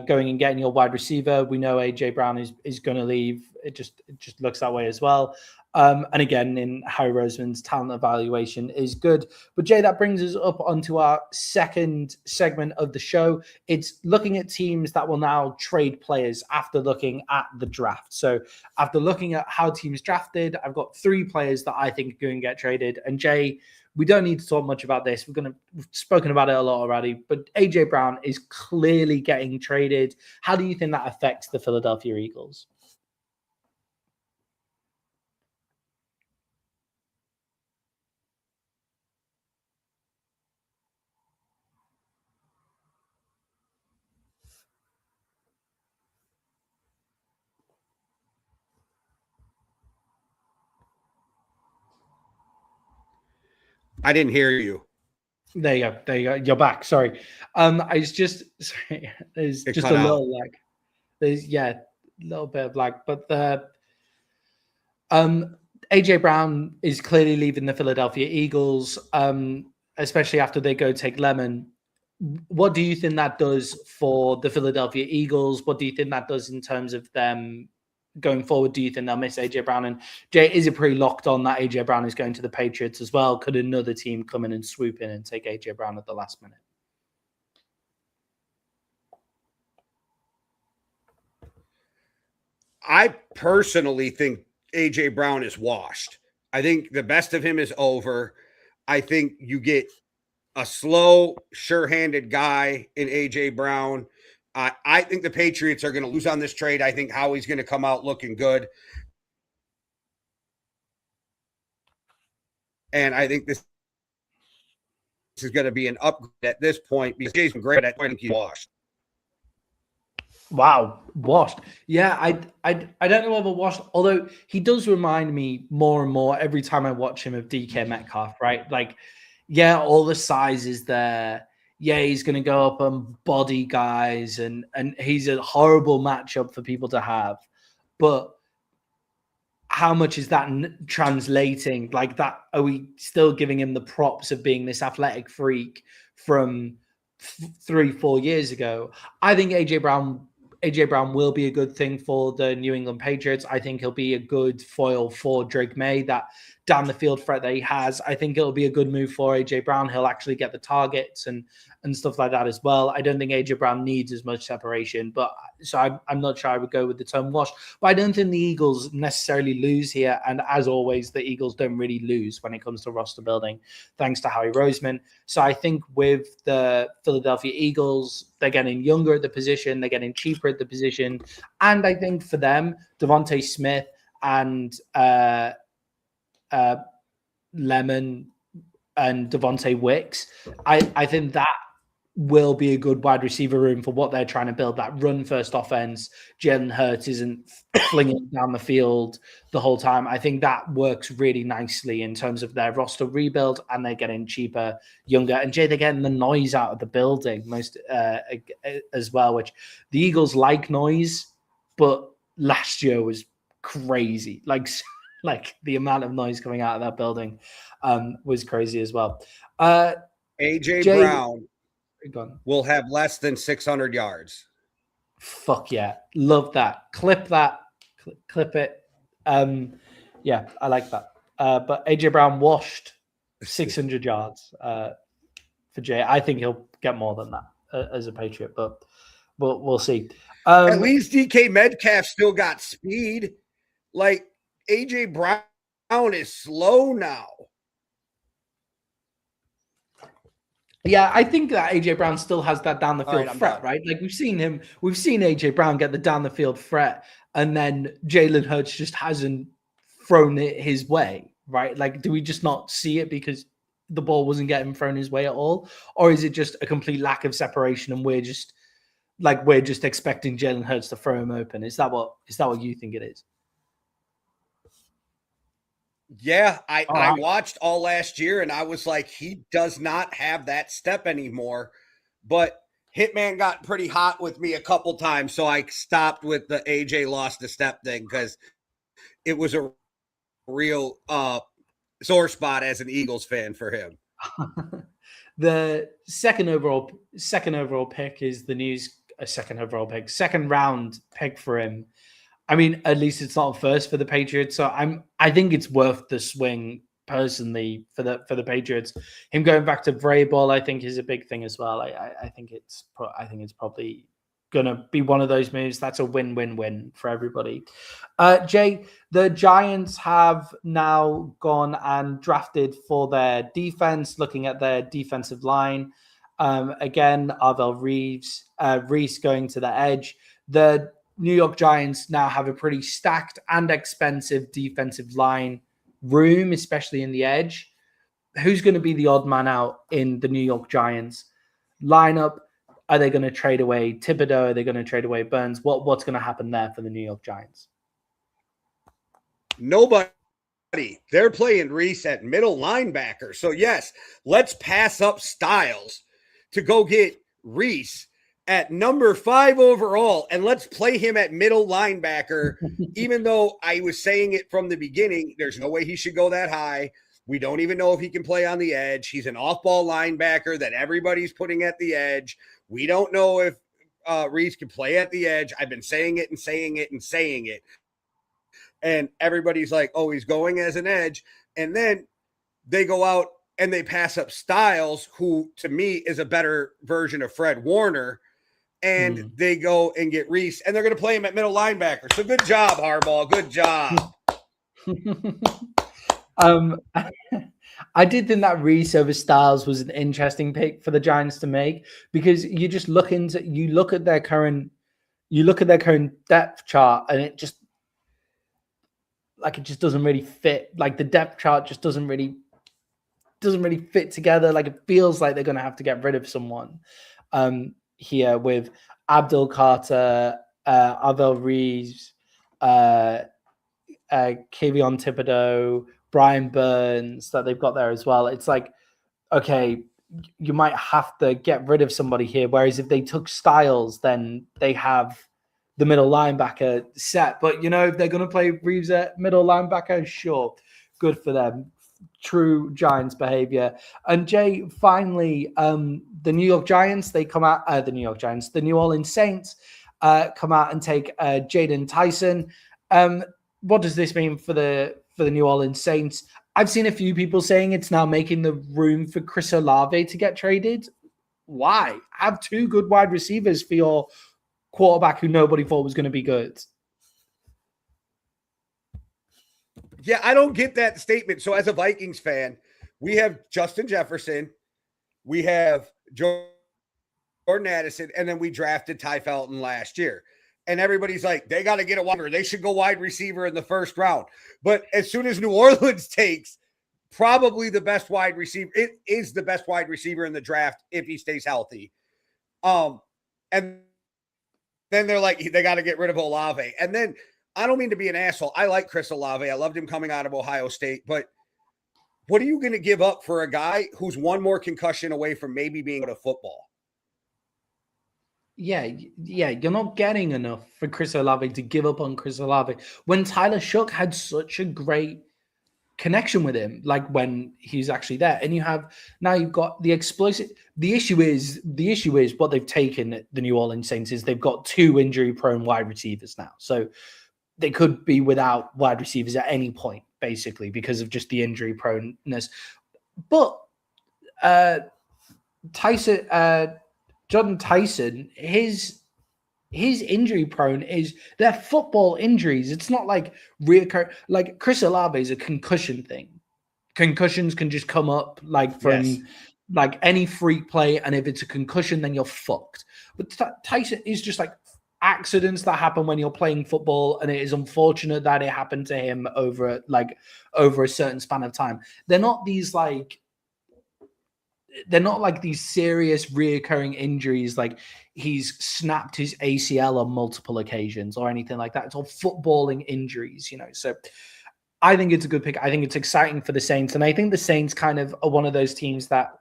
going and getting your wide receiver. We know AJ Brown is going to leave. It just looks that way as well. And again, in Harry Roseman's talent evaluation is good. But Jay, that brings us up onto our second segment of the show. It's looking at teams that will now trade players after looking at the draft. So after looking at how teams drafted, I've got 3 players that I think are going to get traded. And Jay, we don't need to talk much about this. We've spoken about it a lot already, but AJ Brown is clearly getting traded. How do you think that affects the Philadelphia Eagles? I didn't hear you. There you go. You're back. Sorry. There's just a little lag. There's a little bit of lag. But the AJ Brown is clearly leaving the Philadelphia Eagles, especially after they go take Lemon. What do you think that does for the Philadelphia Eagles? What do you think that does in terms of them going forward? Do you think they'll miss AJ Brown? And Jay, is it pretty locked on that AJ Brown is going to the Patriots as well? Could another team come in and swoop in and take AJ Brown at the last minute? I personally think AJ Brown is washed. I think the best of him is over. I think you get a slow, sure-handed guy in AJ Brown. I think the Patriots are going to lose on this trade. I think Howie's going to come out looking good. And I think this is going to be an upgrade at this point because Jason Gray at point he's washed. Wow, washed. Yeah, I don't know about washed, although he does remind me more and more every time I watch him of DK Metcalf, right? Like, yeah, all the size is there. Yeah, he's going to go up and body guys, and he's a horrible matchup for people to have. But how much is that translating? Like that, are we still giving him the props of being this athletic freak from 3-4 years ago? I think AJ Brown will be a good thing for the New England Patriots. I think he'll be a good foil for Drake May, that down the field threat that he has. I think it'll be a good move for AJ Brown. He'll actually get the targets and stuff like that as well. I don't think AJ Brown needs as much separation, but so I'm not sure I would go with the term wash. But I don't think the Eagles necessarily lose here. And as always, the Eagles don't really lose when it comes to roster building, thanks to Howie Roseman. So I think with the Philadelphia Eagles, they're getting younger at the position, they're getting cheaper at the position. And I think for them, Devontae Smith and Lemon and Devontae Wicks, I think that will be a good wide receiver room for what they're trying to build, that run first offense. Jalen Hurts isn't flinging down the field the whole time. I think that works really nicely in terms of their roster rebuild, and they're getting cheaper, younger. And Jay, they're getting the noise out of the building most as well, which the Eagles like noise, but last year was crazy. Like the amount of noise coming out of that building was crazy as well. AJ Brown will have less than 600 yards. Fuck yeah. Love that. Clip that. Clip it. Yeah, I like that. But AJ Brown washed 600 yards for Jay. I think he'll get more than that as a Patriot, but we'll see. At least DK Metcalf still got speed. Like, AJ Brown is slow now. Yeah, I think that AJ Brown still has that down the field threat, right? Like we've seen AJ Brown get the down the field threat, and then Jalen Hurts just hasn't thrown it his way, right? Like, do we just not see it because the ball wasn't getting thrown his way at all? Or is it just a complete lack of separation and we're just expecting Jalen Hurts to throw him open? Is that what you think it is? Yeah, I watched all last year and I was like, he does not have that step anymore. But Hitman got pretty hot with me a couple times, so I stopped with the AJ lost the step thing because it was a real sore spot as an Eagles fan for him. The second overall pick is the news. Second round pick for him. I mean, at least it's not first for the Patriots. So I think it's worth the swing personally for the Patriots. Him going back to Vrabel, I think, is a big thing as well. I think it's probably gonna be one of those moves. That's a win-win-win for everybody. Jay, the Giants have now gone and drafted for their defense, looking at their defensive line. Again, Arvell Reese going to the edge. The New York Giants now have a pretty stacked and expensive defensive line room, especially in the edge. Who's going to be the odd man out in the New York Giants lineup? Are they going to trade away Thibodeau? Are they going to trade away Burns? What's going to happen there for the New York Giants? Nobody. They're playing Reese at middle linebacker. So, yes, let's pass up Styles to go get Reese at number 5 overall, and let's play him at middle linebacker, even though I was saying it from the beginning, there's no way he should go that high. We don't even know if he can play on the edge. He's an off-ball linebacker that everybody's putting at the edge. We don't know if Reese can play at the edge. I've been saying it and saying it and saying it. And everybody's like, oh, he's going as an edge. And then they go out and they pass up Styles, who to me is a better version of Fred Warner. And they go and get Reese, and they're going to play him at middle linebacker. So good job, Harbaugh. Good job. I did think that Reese over Styles was an interesting pick for the Giants to make, because you just look at their current depth chart, and it just doesn't really fit. Like the depth chart just doesn't really fit together. Like it feels like they're going to have to get rid of someone. Here with Abdul Carter, Arvell Reeves, Kayvon Thibodeau, Brian Burns that they've got there as well. It's like, okay, you might have to get rid of somebody here. Whereas if they took Styles, then they have the middle linebacker set. But, if they're going to play Reeves at middle linebacker, sure, good for them. True Giants behavior. And Jay, finally, the New York Giants, they come out, the New Orleans Saints come out and take Jaden Tyson. What does this mean for the New Orleans Saints? I've seen a few people saying it's now making the room for Chris Olave to get traded. Why? Have 2 good wide receivers for your quarterback who nobody thought was going to be good. Yeah, I don't get that statement. So as a Vikings fan, we have Justin Jefferson, we have Jordan Addison, and then we drafted Ty Felton last year. And everybody's like, they got to get a wide receiver. They should go wide receiver in the first round. But as soon as New Orleans takes probably the best wide receiver, it is the best wide receiver in the draft if he stays healthy. And then they're like, they got to get rid of Olave. And then I don't mean to be an asshole. I like Chris Olave. I loved him coming out of Ohio State. But what are you going to give up for a guy who's one more concussion away from maybe being able to football? Yeah, you're not getting enough for Chris Olave to give up on Chris Olave when Tyler Shook had such a great connection with him, like when he's actually there. And you've got the explosive. The issue is what they've taken the New Orleans Saints is they've got 2 injury-prone wide receivers now. So they could be without wide receivers at any point, basically, because of just the injury proneness. But Jordan Tyson, his injury prone is they're football injuries. It's not like reoccur. Like Chris Olave is a concussion thing. Concussions can just come up like from like any freak play, and if it's a concussion, then you're fucked. But Tyson is just like accidents that happen when you're playing football, and it is unfortunate that it happened to him over a certain span of time. They're not like these serious reoccurring injuries, like he's snapped his ACL on multiple occasions or anything like that. It's all footballing injuries, So I think it's a good pick. I think it's exciting for the Saints. And I think the Saints kind of are one of those teams that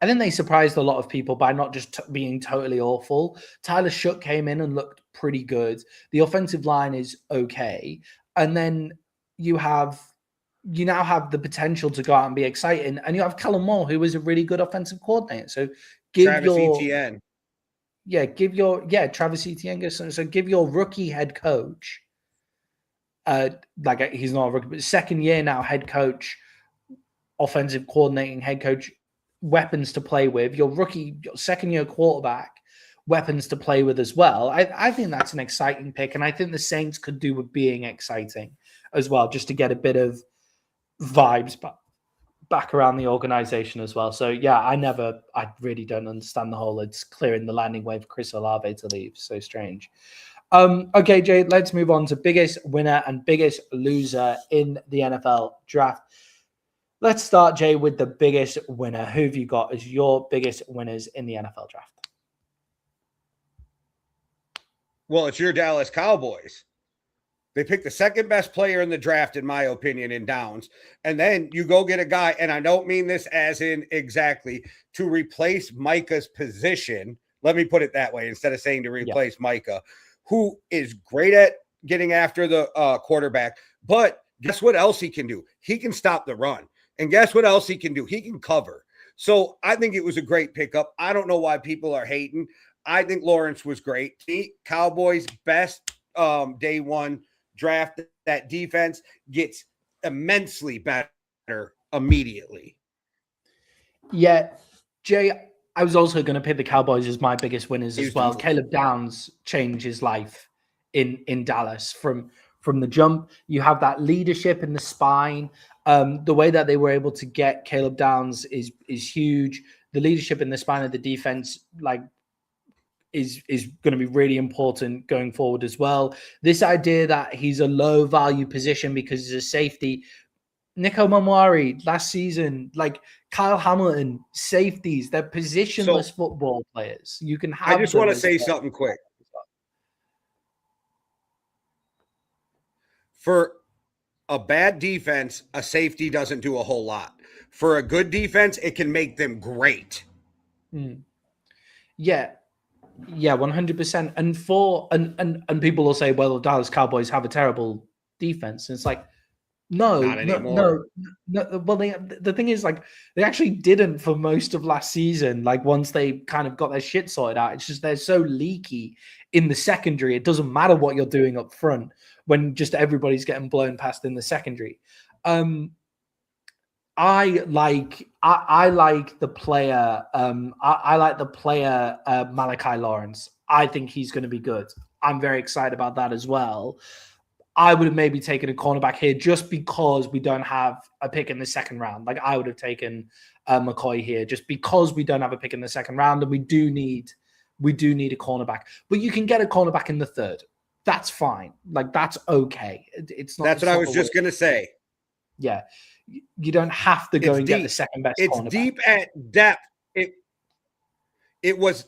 I think they surprised a lot of people by not just being totally awful. Tyler Shook came in and looked pretty good. The offensive line is okay. And then you now have the potential to go out and be exciting. And you have Kellen Moore, who is a really good offensive coordinator. So give Travis Etienne. Travis Etienne. So give your rookie head coach, he's not a rookie, but second year now head coach, offensive coordinating head coach, weapons to play with. Your second year quarterback, weapons to play with as well. I think that's an exciting pick, and I think the Saints could do with being exciting as well, just to get a bit of vibes back around the organization as well. So yeah, I really don't understand the whole it's clearing the landing way for Chris Olave to leave. So strange. Okay, Jay, let's move on to biggest winner and biggest loser in the NFL draft. Let's start, Jay, with the biggest winner. Who have you got as your biggest winners in the NFL draft? Well, it's your Dallas Cowboys. They picked the second best player in the draft, in my opinion, in downs. And then you go get a guy, and I don't mean this as in exactly to replace Micah's position. Let me put it that way instead of saying to replace Micah, who is great at getting after the quarterback. But guess what else he can do? He can stop the run. And guess what else he can do? He can cover. So I think it was a great pickup. I don't know why people are hating. I think Lawrence was great. Cowboys' best day one draft. That defense gets immensely better immediately. Yeah, Jay, I was also going to pick the Cowboys as my biggest winners as well. Caleb Downs changed his life in Dallas from the jump. You have that leadership in the spine. The way that they were able to get Caleb Downs is huge. The leadership in the spine of the defense, is going to be really important going forward as well. This idea that he's a low value position because he's a safety. Nico Mamwari last season, Kyle Hamilton, safeties, they're positionless football players. You can have. I just want to say something quick. For a bad defense, a safety doesn't do a whole lot. For a good defense, it can make them great. Yeah, 100%. And people will say, well, the Dallas Cowboys have a terrible defense. And it's no. Well, the thing is, they actually didn't for most of last season. Once they kind of got their shit sorted out, it's just they're so leaky in the secondary. It doesn't matter what you're doing up front when just everybody's getting blown past in the secondary. I like the player. I like the player Malachi Lawrence. I think he's going to be good. I'm very excited about that as well. I would have maybe taken a cornerback here just because we don't have a pick in the second round. I would have taken McCoy here just because we don't have a pick in the second round, and we do need a cornerback. But you can get a cornerback in the third. That's fine. That's okay. It's not. That's what I was just going to say. Yeah. You don't have to go and get the second best. It's deep at depth. It was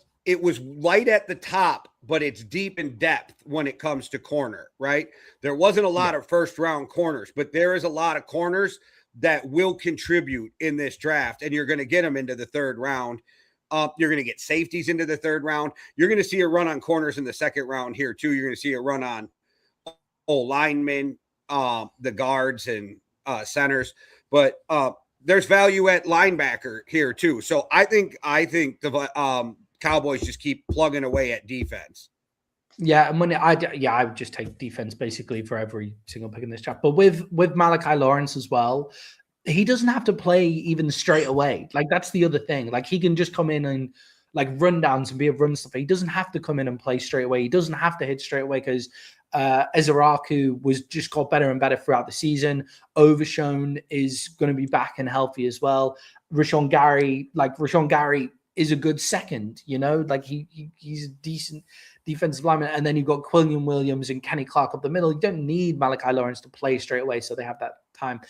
light at the top, but it's deep in depth when it comes to corner, right? There wasn't a lot of first round corners, but there is a lot of corners that will contribute in this draft, and you're going to get them into the third round. You're going to get safeties into the third round. You're going to see a run on corners in the second round here too. You're going to see a run on linemen, the guards and centers, but there's value at linebacker here too. So I think the Cowboys just keep plugging away at defense. Yeah, and I would just take defense basically for every single pick in this draft. But with Malachi Lawrence as well, he doesn't have to play even straight away. That's the other thing. He can just come in and rundowns and be a run stuffer. He doesn't have to come in and play straight away. He doesn't have to hit straight away because Ezeraku was just got better and better throughout the season. Overshone is going to be back and healthy as well. Rashawn Gary is a good second, he's a decent defensive lineman. And then you've got Quillian Williams and Kenny Clark up the middle. You don't need Malachi Lawrence to play straight away, so they have that time.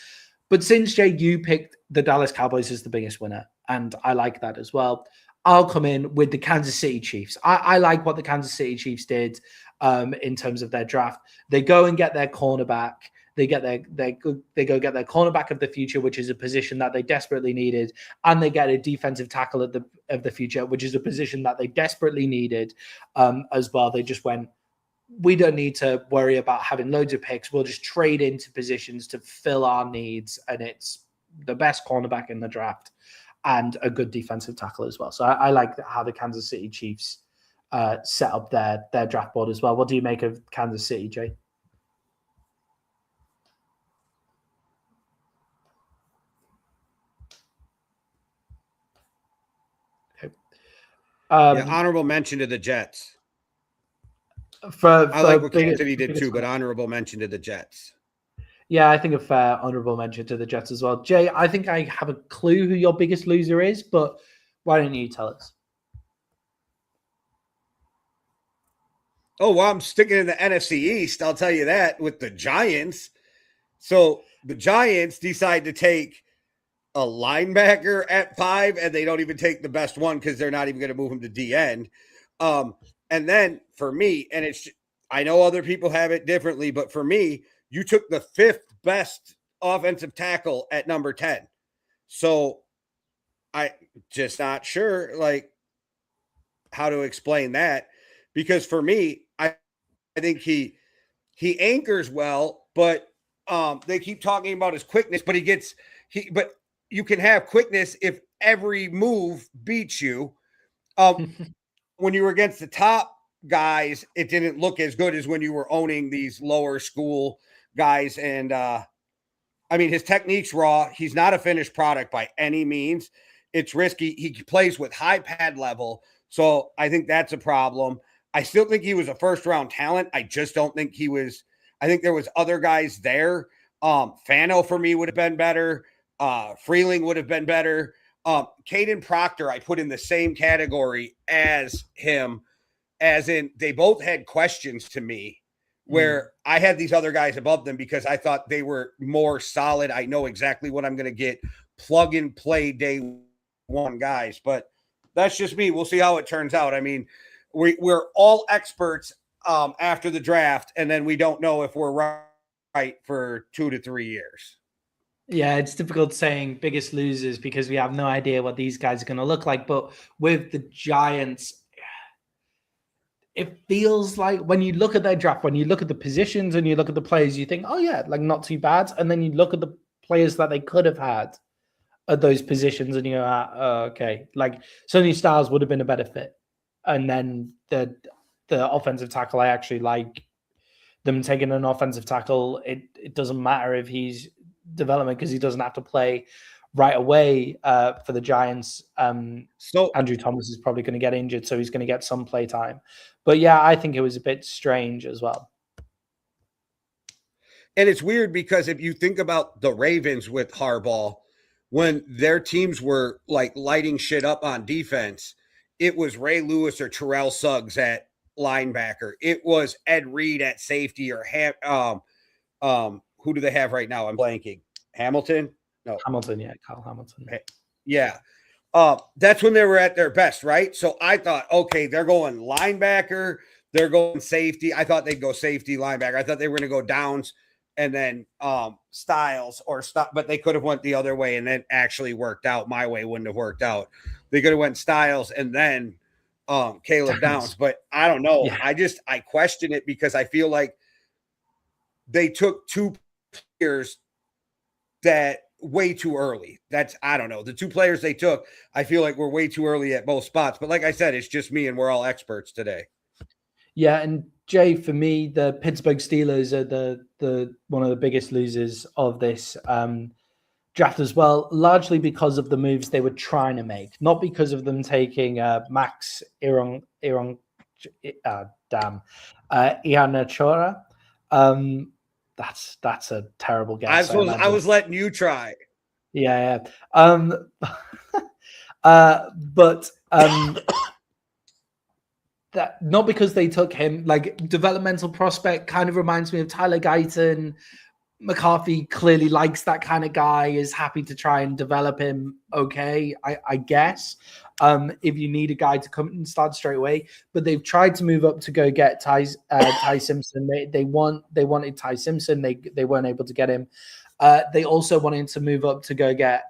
But since, Jay, you picked the Dallas Cowboys as the biggest winner, and I like that as well, I'll come in with the Kansas City Chiefs. I like what the Kansas City Chiefs did in terms of their draft. They go and get their cornerback. They go get their cornerback of the future, which is a position that they desperately needed, and they get a defensive tackle of the future, which is a position that they desperately needed as well. They just went, we don't need to worry about having loads of picks. We'll just trade into positions to fill our needs, and it's the best cornerback in the draft and a good defensive tackle as well. So I like how the Kansas City Chiefs set up their draft board as well. What do you make of Kansas City, Jay? Honorable mention to the Jets. I like what Kansas City did too, but honorable mention to the Jets. Yeah, I think a fair honorable mention to the Jets as well. Jay, I think I have a clue who your biggest loser is, but why don't you tell us? Oh, well, I'm sticking in the NFC East. I'll tell you that with the Giants. So the Giants decide to take a linebacker at 5, and they don't even take the best one because they're not even going to move him to D end. And then for me, and I know other people have it differently, but for me, you took the 5th best offensive tackle at number 10. So I just not sure how to explain that, because for me, I think he anchors well, but they keep talking about his quickness, but but you can have quickness if every move beats you. When you were against the top guys, it didn't look as good as when you were owning these lower school guys. And his technique's raw. He's not a finished product by any means. It's risky. He plays with high pad level. So I think that's a problem. I still think he was a first-round talent. I just don't think he was. I think there was other guys there. Fano for me would have been better. Freeling would have been better. Caden Proctor, I put in the same category as him, as in they both had questions to me where I had these other guys above them because I thought they were more solid. I know exactly what I'm going to get. Plug and play day one guys, but that's just me. We'll see how it turns out. I mean, we're all experts after the draft, and then we don't know if we're right for 2 to 3 years. Yeah, it's difficult saying biggest losers because we have no idea what these guys are going to look like. But with the Giants, it feels like when you look at their draft, when you look at the positions and you look at the players, you think, oh yeah, not too bad. And then you look at the players that they could have had at those positions and you go, okay, Sonny Styles would have been a better fit. And then the offensive tackle, I actually like them taking an offensive tackle. It doesn't matter if he's development because he doesn't have to play right away for the Giants. So Andrew Thomas is probably going to get injured, so he's going to get some play time. But yeah, I think it was a bit strange as well. And it's weird because if you think about the Ravens with Harbaugh, when their teams were lighting shit up on defense, it was Ray Lewis or Terrell Suggs at linebacker. It was Ed Reed at safety or who do they have right now? I'm blanking. Hamilton? No. Hamilton, yeah. Kyle Hamilton. Yeah. That's when they were at their best, right? So I thought, okay, they're going linebacker. They're going safety. I thought they'd go safety, linebacker. I thought they were going to go downs and then Styles or stuff, but they could have went the other way and then actually worked out. My way wouldn't have worked out. They could have went Styles and then Caleb Downs, but I don't know. Yeah. I question it because I feel like they took 2 players that way too early. I don't know. The 2 players they took, I feel like were way too early at both spots. But like I said, it's just me and we're all experts today. Yeah, and Jay, for me, the Pittsburgh Steelers are the one of the biggest losers of this draft as well, largely because of the moves they were trying to make, not because of them taking Max Ianachora. That's a terrible guess. I was letting you try. Yeah. But that not because they took him, developmental prospect kind of reminds me of Tyler Guyton. McCarthy clearly likes that kind of guy, is happy to try and develop him. Okay, I guess. If you need a guy to come and start straight away, but they've tried to move up to go get Ty Simpson. They wanted Ty Simpson. They weren't able to get him. They also wanted to move up to go get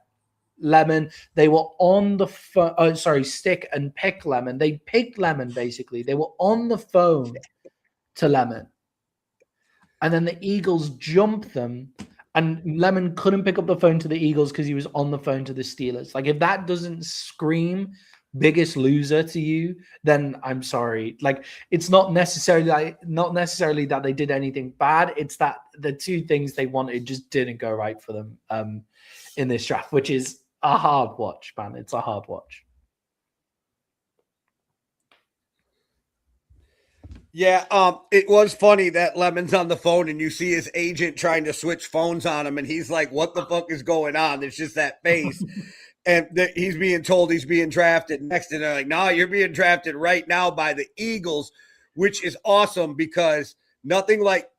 Lemon. They were on the phone. Stick and pick Lemon. They picked Lemon basically. They were on the phone to Lemon. And then the Eagles jumped them, and Lemon couldn't pick up the phone to the Eagles because he was on the phone to the Steelers. If that doesn't scream biggest loser to you, then I'm sorry. Like, it's not necessarily that they did anything bad. It's that the two things they wanted just didn't go right for them in this draft, which is a hard watch, man. It's a hard watch. Yeah, it was funny that Lemon's on the phone and you see his agent trying to switch phones on him, and he's like, "What the fuck is going on?" It's just that face, and he's being told he's being drafted next, and they're like, "No, you're being drafted right now by the Eagles," which is awesome because nothing like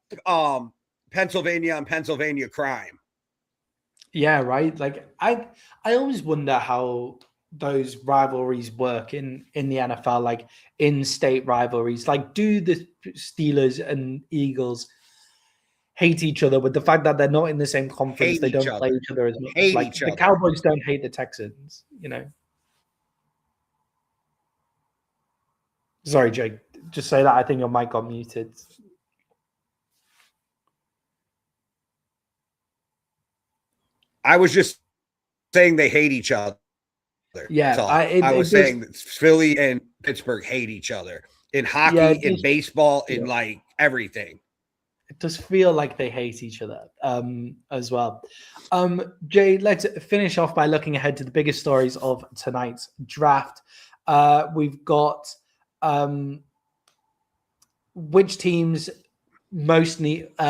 Pennsylvania on Pennsylvania crime. Yeah, right. Like I always wonder how those rivalries work in the NFL, like in-state rivalries. Like, do the Steelers and Eagles hate each other with the fact that they're not in the same conference? They don't play each other as much. Like the Cowboys don't hate the Texans, you know. Sorry, Jake. Just say that. I think your mic got muted. I was just saying they hate each other. Yeah, I was saying that Philly and Pittsburgh hate each other in hockey, in baseball, in like everything. It does feel like they hate each other as well. Jay, let's finish off by looking ahead to the biggest stories of tonight's draft. We've got which team most needs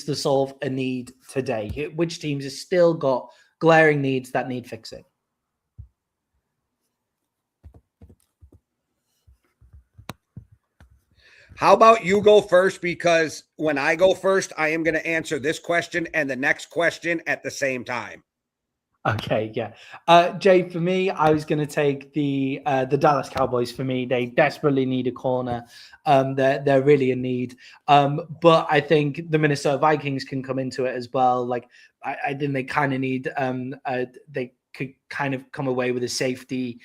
to solve a need today? Which teams have still got glaring needs that need fixing? How about you go first? Because when I go first, I am going to answer this question and the next question at the same time. Okay, yeah. Jay, for me, I was going to take the Dallas Cowboys. For me, they desperately need a corner. They're really in need. But I think the Minnesota Vikings can come into it as well. Like, I think they kind of need. They could kind of come away with a safety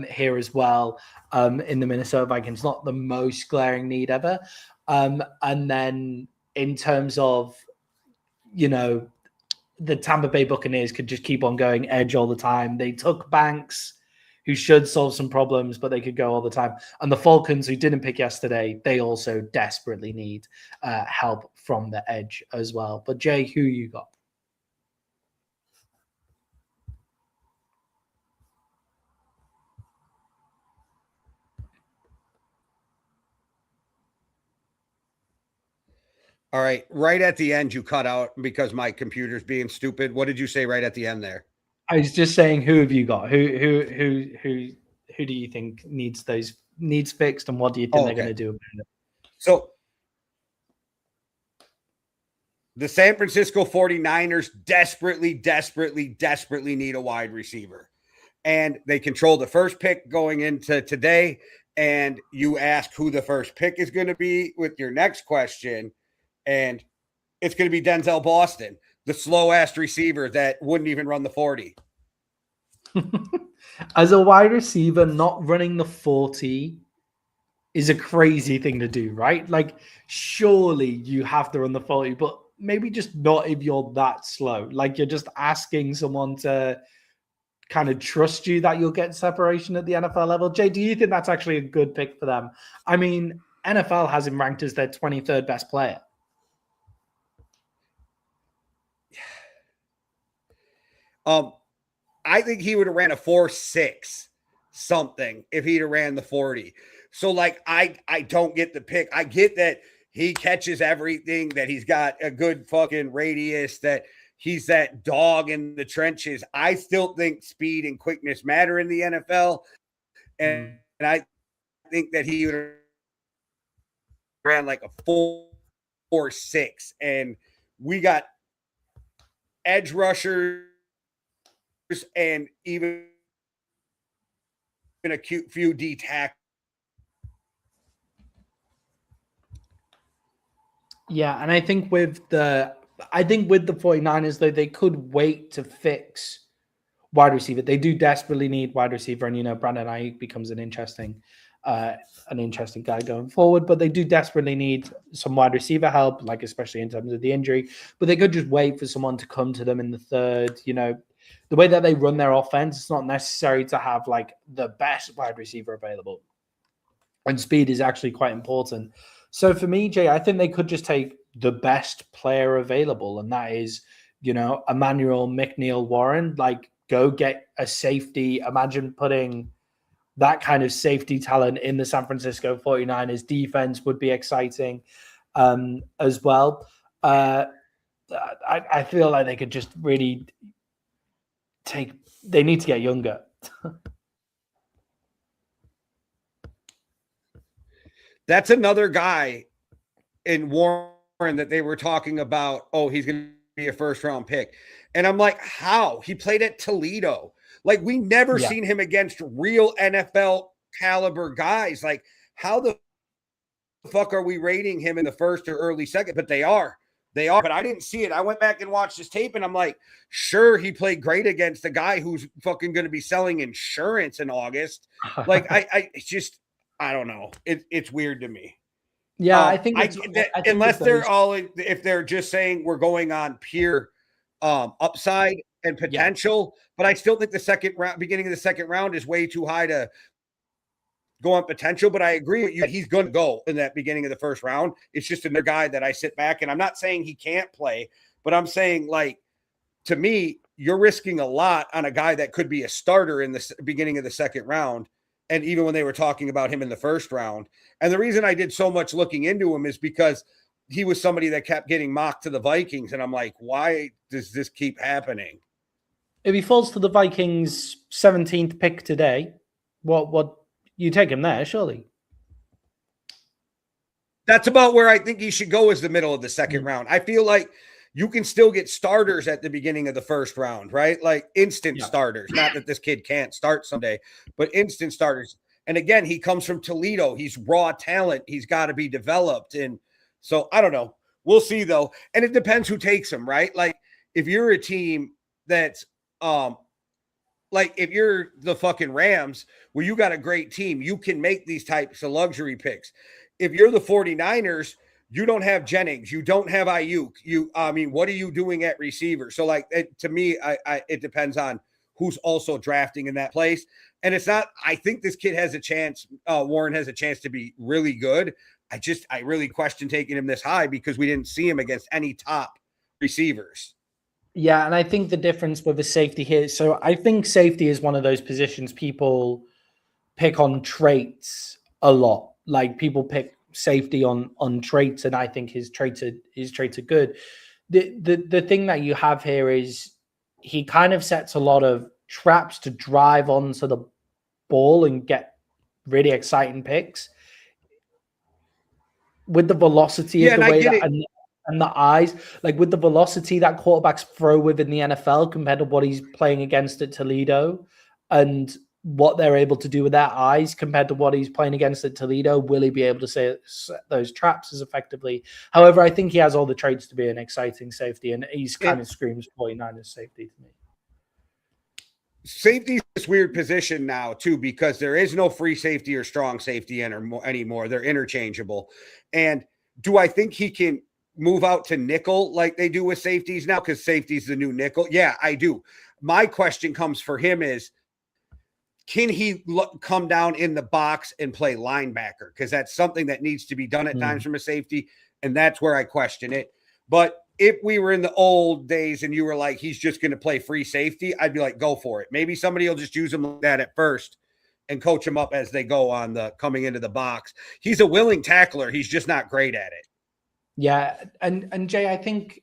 here as well. In the Minnesota Vikings, not the most glaring need ever. And then in terms of, you know, the Tampa Bay Buccaneers could just keep on going edge all the time. They took Banks, who should solve some problems, but they could go all the time. And the Falcons, who didn't pick yesterday, they also desperately need help from the edge as well. But Jay, who you got? All right. Right at the end, you cut out because my computer's being stupid. What did you say right at the end there? I was just saying, who have you got? Who do you think needs fixed, and what do you think they're going to do about it? So the San Francisco 49ers desperately need a wide receiver. And they control the first pick going into today. And you ask who the first pick is going to be with your next question. And it's going to be Denzel Boston, the slow-ass receiver that wouldn't even run the 40. As a wide receiver, not running the 40 is a crazy thing to do, right? Like, surely you have to run the 40, but maybe just not if you're that slow. Like, you're just asking someone to kind of trust you that you'll get separation at the NFL level. Jay, do you think that's actually a good pick for them? I mean, NFL has him ranked as their 23rd best player. I think he would have ran a 4.6 something if he'd have ran the 40. So, like, I don't get the pick. I get that he catches everything, that he's got a good fucking radius, that he's that dog in the trenches. I still think speed and quickness matter in the NFL. And I think that he would have ran like a 4.6. And we got edge rushers and even a few D tackles. Yeah, and I think with the 49ers, though, they could wait to fix wide receiver. They do desperately need wide receiver, and, you know, Brandon Ayuk becomes an interesting guy going forward, but they do desperately need some wide receiver help, like especially in terms of the injury. But they could just wait for someone to come to them in the third, you know. the way that they run their offense, it's not necessary to have like the best wide receiver available. And speed is actually quite important. So for me, Jay, I think they could just take the best player available, and that is, Emmanuel McNeil Warren. Like, go get a safety. Imagine putting that kind of safety talent in the San Francisco 49ers defense would be exciting as well. I feel like they could just really they need to get younger. That's another guy in Warren that they were talking about. Oh, he's going to be a first round pick. And I'm like, how? He played at Toledo. Like, we never seen him against real NFL caliber guys. Like, how the fuck are we rating him in the first or early second? But they are. But I didn't see it. I went back and watched his tape, and I'm like, sure, he played great against the guy who's fucking going to be selling insurance in August. Like, I don't know. It's weird to me. Yeah, I think unless if they're just saying we're going on pure upside and potential, but I still think beginning of the second round is way too high to go on potential. But I agree with you. He's going to go in that beginning of the first round. It's just another guy that I sit back, and I'm not saying he can't play, but I'm saying, like, to me, you're risking a lot on a guy that could be a starter in the beginning of the second round. And even when they were talking about him in the first round. And the reason I did so much looking into him is because he was somebody that kept getting mocked to the Vikings. And I'm like, why does this keep happening? If he falls to the Vikings 17th pick today, what you take him there, surely? That's about where I think he should go, is the middle of the second round. I feel like you can still get starters at the beginning of the first round, right? Like instant starters. Not that this kid can't start someday, but instant starters. And again, he comes from Toledo. He's raw talent. He's got to be developed. And so I don't know. We'll see, though. And it depends who takes him, right? Like, if you're a team that's like, if you're the fucking Rams, where you got a great team, you can make these types of luxury picks. If you're the 49ers, you don't have Jennings. You don't have Ayuk. What are you doing at receiver? So, like, to me, it depends on who's also drafting in that place. And it's not, I think this kid has a chance. Warren has a chance to be really good. I really question taking him this high because we didn't see him against any top receivers. Yeah. And I think the difference with the safety here. So I think safety is one of those positions people pick on traits a lot. Like, people pick safety on traits, and I think his traits are good. The thing that you have here is he kind of sets a lot of traps to drive onto the ball and get really exciting picks with the velocity of the way that and the eyes, like with the velocity that quarterbacks throw with in the NFL compared to what he's playing against at Toledo, and what they're able to do with their eyes compared to what he's playing against at Toledo. Will he be able to set those traps as effectively? However, I think he has all the traits to be an exciting safety, and he's kind of screams 49ers safety to me. Safety is this weird position now, too, because there is no free safety or strong safety anymore. They're interchangeable. And do I think he can move out to nickel like they do with safeties now? Because safety's the new nickel. Yeah, I do. My question comes for him is, can he come down in the box and play linebacker? Because that's something that needs to be done at times from a safety, and that's where I question it. But if we were in the old days and you were like, he's just going to play free safety, I'd be like, go for it. Maybe somebody will just use him like that at first and coach him up as they go on the coming into the box. He's a willing tackler. He's just not great at it. Yeah. And Jay, I think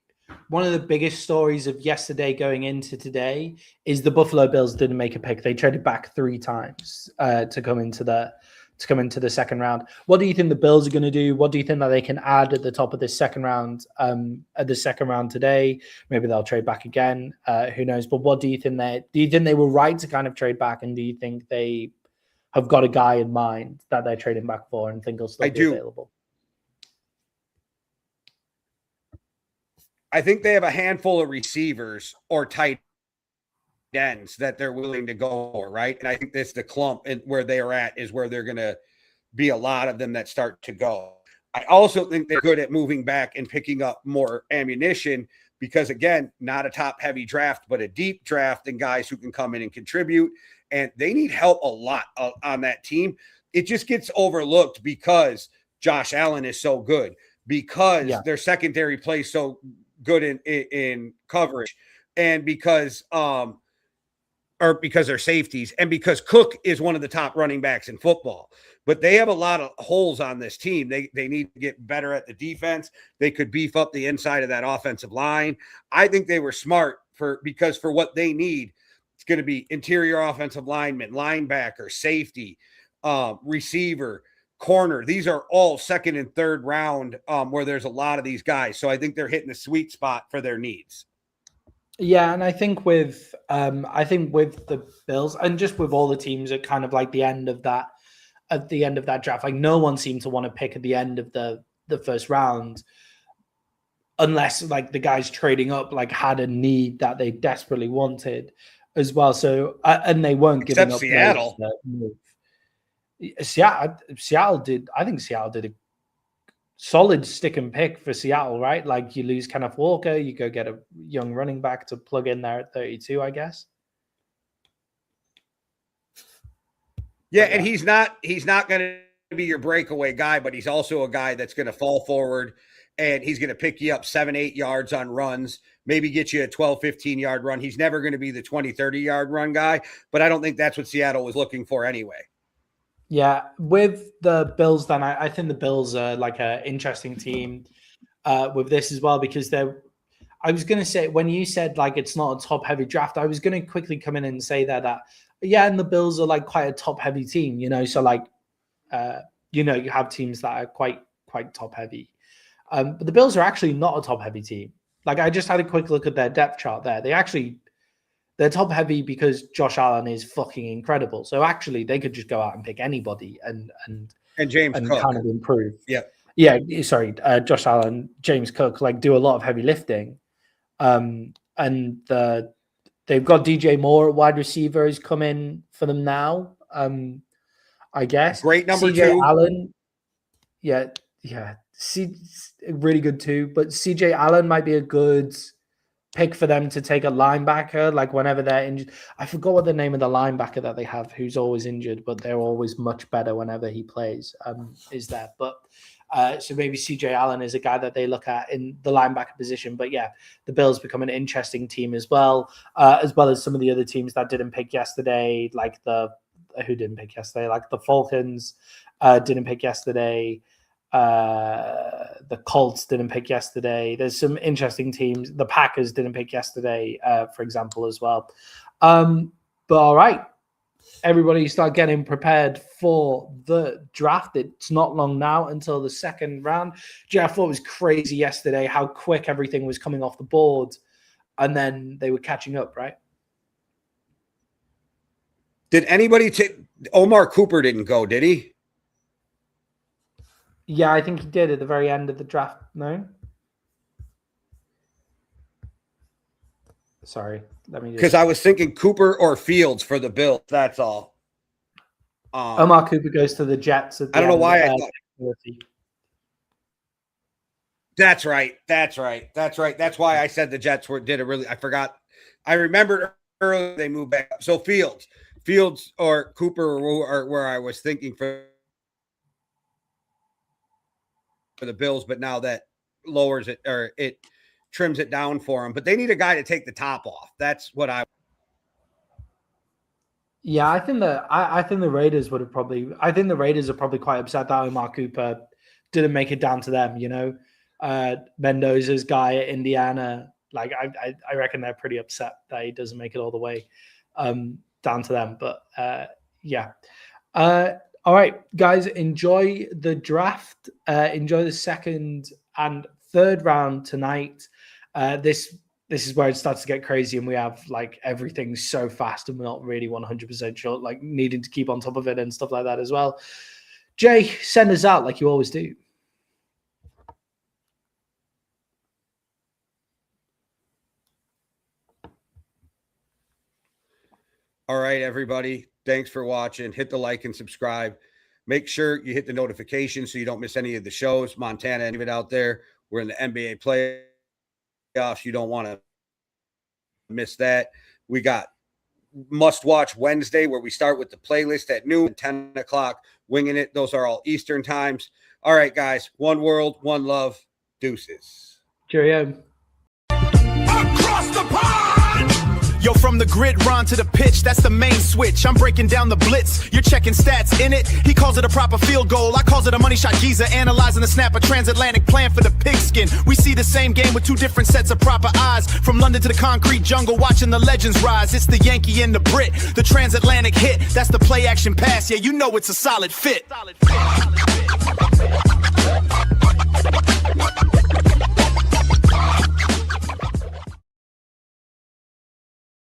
one of the biggest stories of yesterday going into today is the Buffalo Bills didn't make a pick. They traded back 3 times to come into the second round. What do you think the Bills are going to do? What do you think that they can add at the top of this second round? At the second round today, maybe they'll trade back again. Who knows? But what do you think they were right to kind of trade back? And do you think they have got a guy in mind that they're trading back for and think will still be available? I think they have a handful of receivers or tight ends that they're willing to go for, right? And I think the clump and where they are at is where they're going to be a lot of them that start to go. I also think they're good at moving back and picking up more ammunition because, again, not a top-heavy draft, but a deep draft and guys who can come in and contribute. And they need help a lot on that team. It just gets overlooked because Josh Allen is so good, because their secondary plays so good in coverage, and because their safeties, and because Cook is one of the top running backs in football. But they have a lot of holes on this team. They need to get better at the defense. They could beef up the inside of that offensive line. I think they were smart because for what they need, it's going to be interior offensive lineman, linebacker, safety, receiver, corner. These are all second and third round where there's a lot of these guys. So I think they're hitting the sweet spot for their needs. Yeah, and I think with the Bills and just with all the teams at kind of like the end of that draft, like no one seemed to want to pick at the end of the first round unless like the guys trading up like had a need that they desperately wanted as well. So and they weren't giving up Seattle. Seattle did. I think Seattle did a solid stick and pick for Seattle, right? Like you lose Kenneth Walker, you go get a young running back to plug in there at 32, I guess. Yeah, and he's not going to be your breakaway guy, but he's also a guy that's going to fall forward and he's going to pick you up 7-8 yards on runs, maybe get you a 12-15 yard run. He's never going to be the 20-30 yard run guy, but I don't think that's what Seattle was looking for anyway. Yeah, with the Bills, then I think the Bills are like an interesting team with this as well, because I was going to say, when you said like it's not a top heavy draft, I was going to quickly come in and say that and the Bills are like quite a top heavy team, so like you have teams that are quite top heavy, but the Bills are actually not a top heavy team. Like I just had a quick look at their depth chart there. They're top heavy because Josh Allen is fucking incredible. So actually, they could just go out and pick anybody and James Cook kind of improve. Yeah. Sorry, Josh Allen, James Cook, like do a lot of heavy lifting. And they've got DJ Moore at wide receiver is coming for them now. I guess great number CJ 2. Allen, really good too. But CJ Allen might be a good pick for them to take a linebacker, like whenever they're injured. I forgot what the name of the linebacker that they have who's always injured, but they're always much better whenever he plays, is there. But so maybe CJ Allen is a guy that they look at in the linebacker position. But yeah, the Bills become an interesting team as well as some of the other teams that didn't pick yesterday, like the Falcons didn't pick yesterday. The Colts didn't pick yesterday. There's some interesting teams. The Packers didn't pick yesterday, for example, as well. But all right, everybody start getting prepared for the draft. It's not long now until the second round. I thought it was crazy yesterday how quick everything was coming off the board, and then they were catching up, right? Did anybody take Omar Cooper? Didn't go, did he? Yeah, I think he did at the very end of the draft. No? Sorry. Let me because I was thinking Cooper or Fields for the Bills. That's all. Omar Cooper goes to the Jets. I don't know why I thought. That's right. That's why I said the Jets did a really. I forgot. I remembered earlier they moved back up. So Fields or Cooper are where I was thinking for the Bills, but now that lowers it or it trims it down for them. But they need a guy to take the top off. That's what I. Yeah, I think the Raiders would have probably. I think the Raiders are probably quite upset that Omar Cooper didn't make it down to them. Mendoza's guy at Indiana. Like I reckon they're pretty upset that he doesn't make it all the way down to them. But yeah. All right, guys, enjoy the draft. Enjoy the second and third round tonight. This is where it starts to get crazy, and we have like everything so fast, and we're not really 100% sure, like needing to keep on top of it and stuff like that as well. Jay, send us out like you always do. All right, everybody. Thanks for watching. Hit the like and subscribe. Make sure you hit the notification so you don't miss any of the shows. Montana, any of it out there. We're in the NBA play. playoffs. You don't want to miss that. We got must-watch Wednesday where we start with the playlist at noon, 10 o'clock, winging it. Those are all Eastern times. All right, guys. One world, one love. Deuces. Cheerio. Across the pond! Yo, from the gridiron to the pitch, that's the main switch. I'm breaking down the blitz. You're checking stats in it. He calls it a proper field goal. I calls it a money shot. Giza analyzing the snap, a transatlantic plan for the pigskin. We see the same game with two different sets of proper eyes. From London to the concrete jungle, watching the legends rise. It's the Yankee and the Brit, the transatlantic hit. That's the play action pass. Yeah, you know it's a solid fit.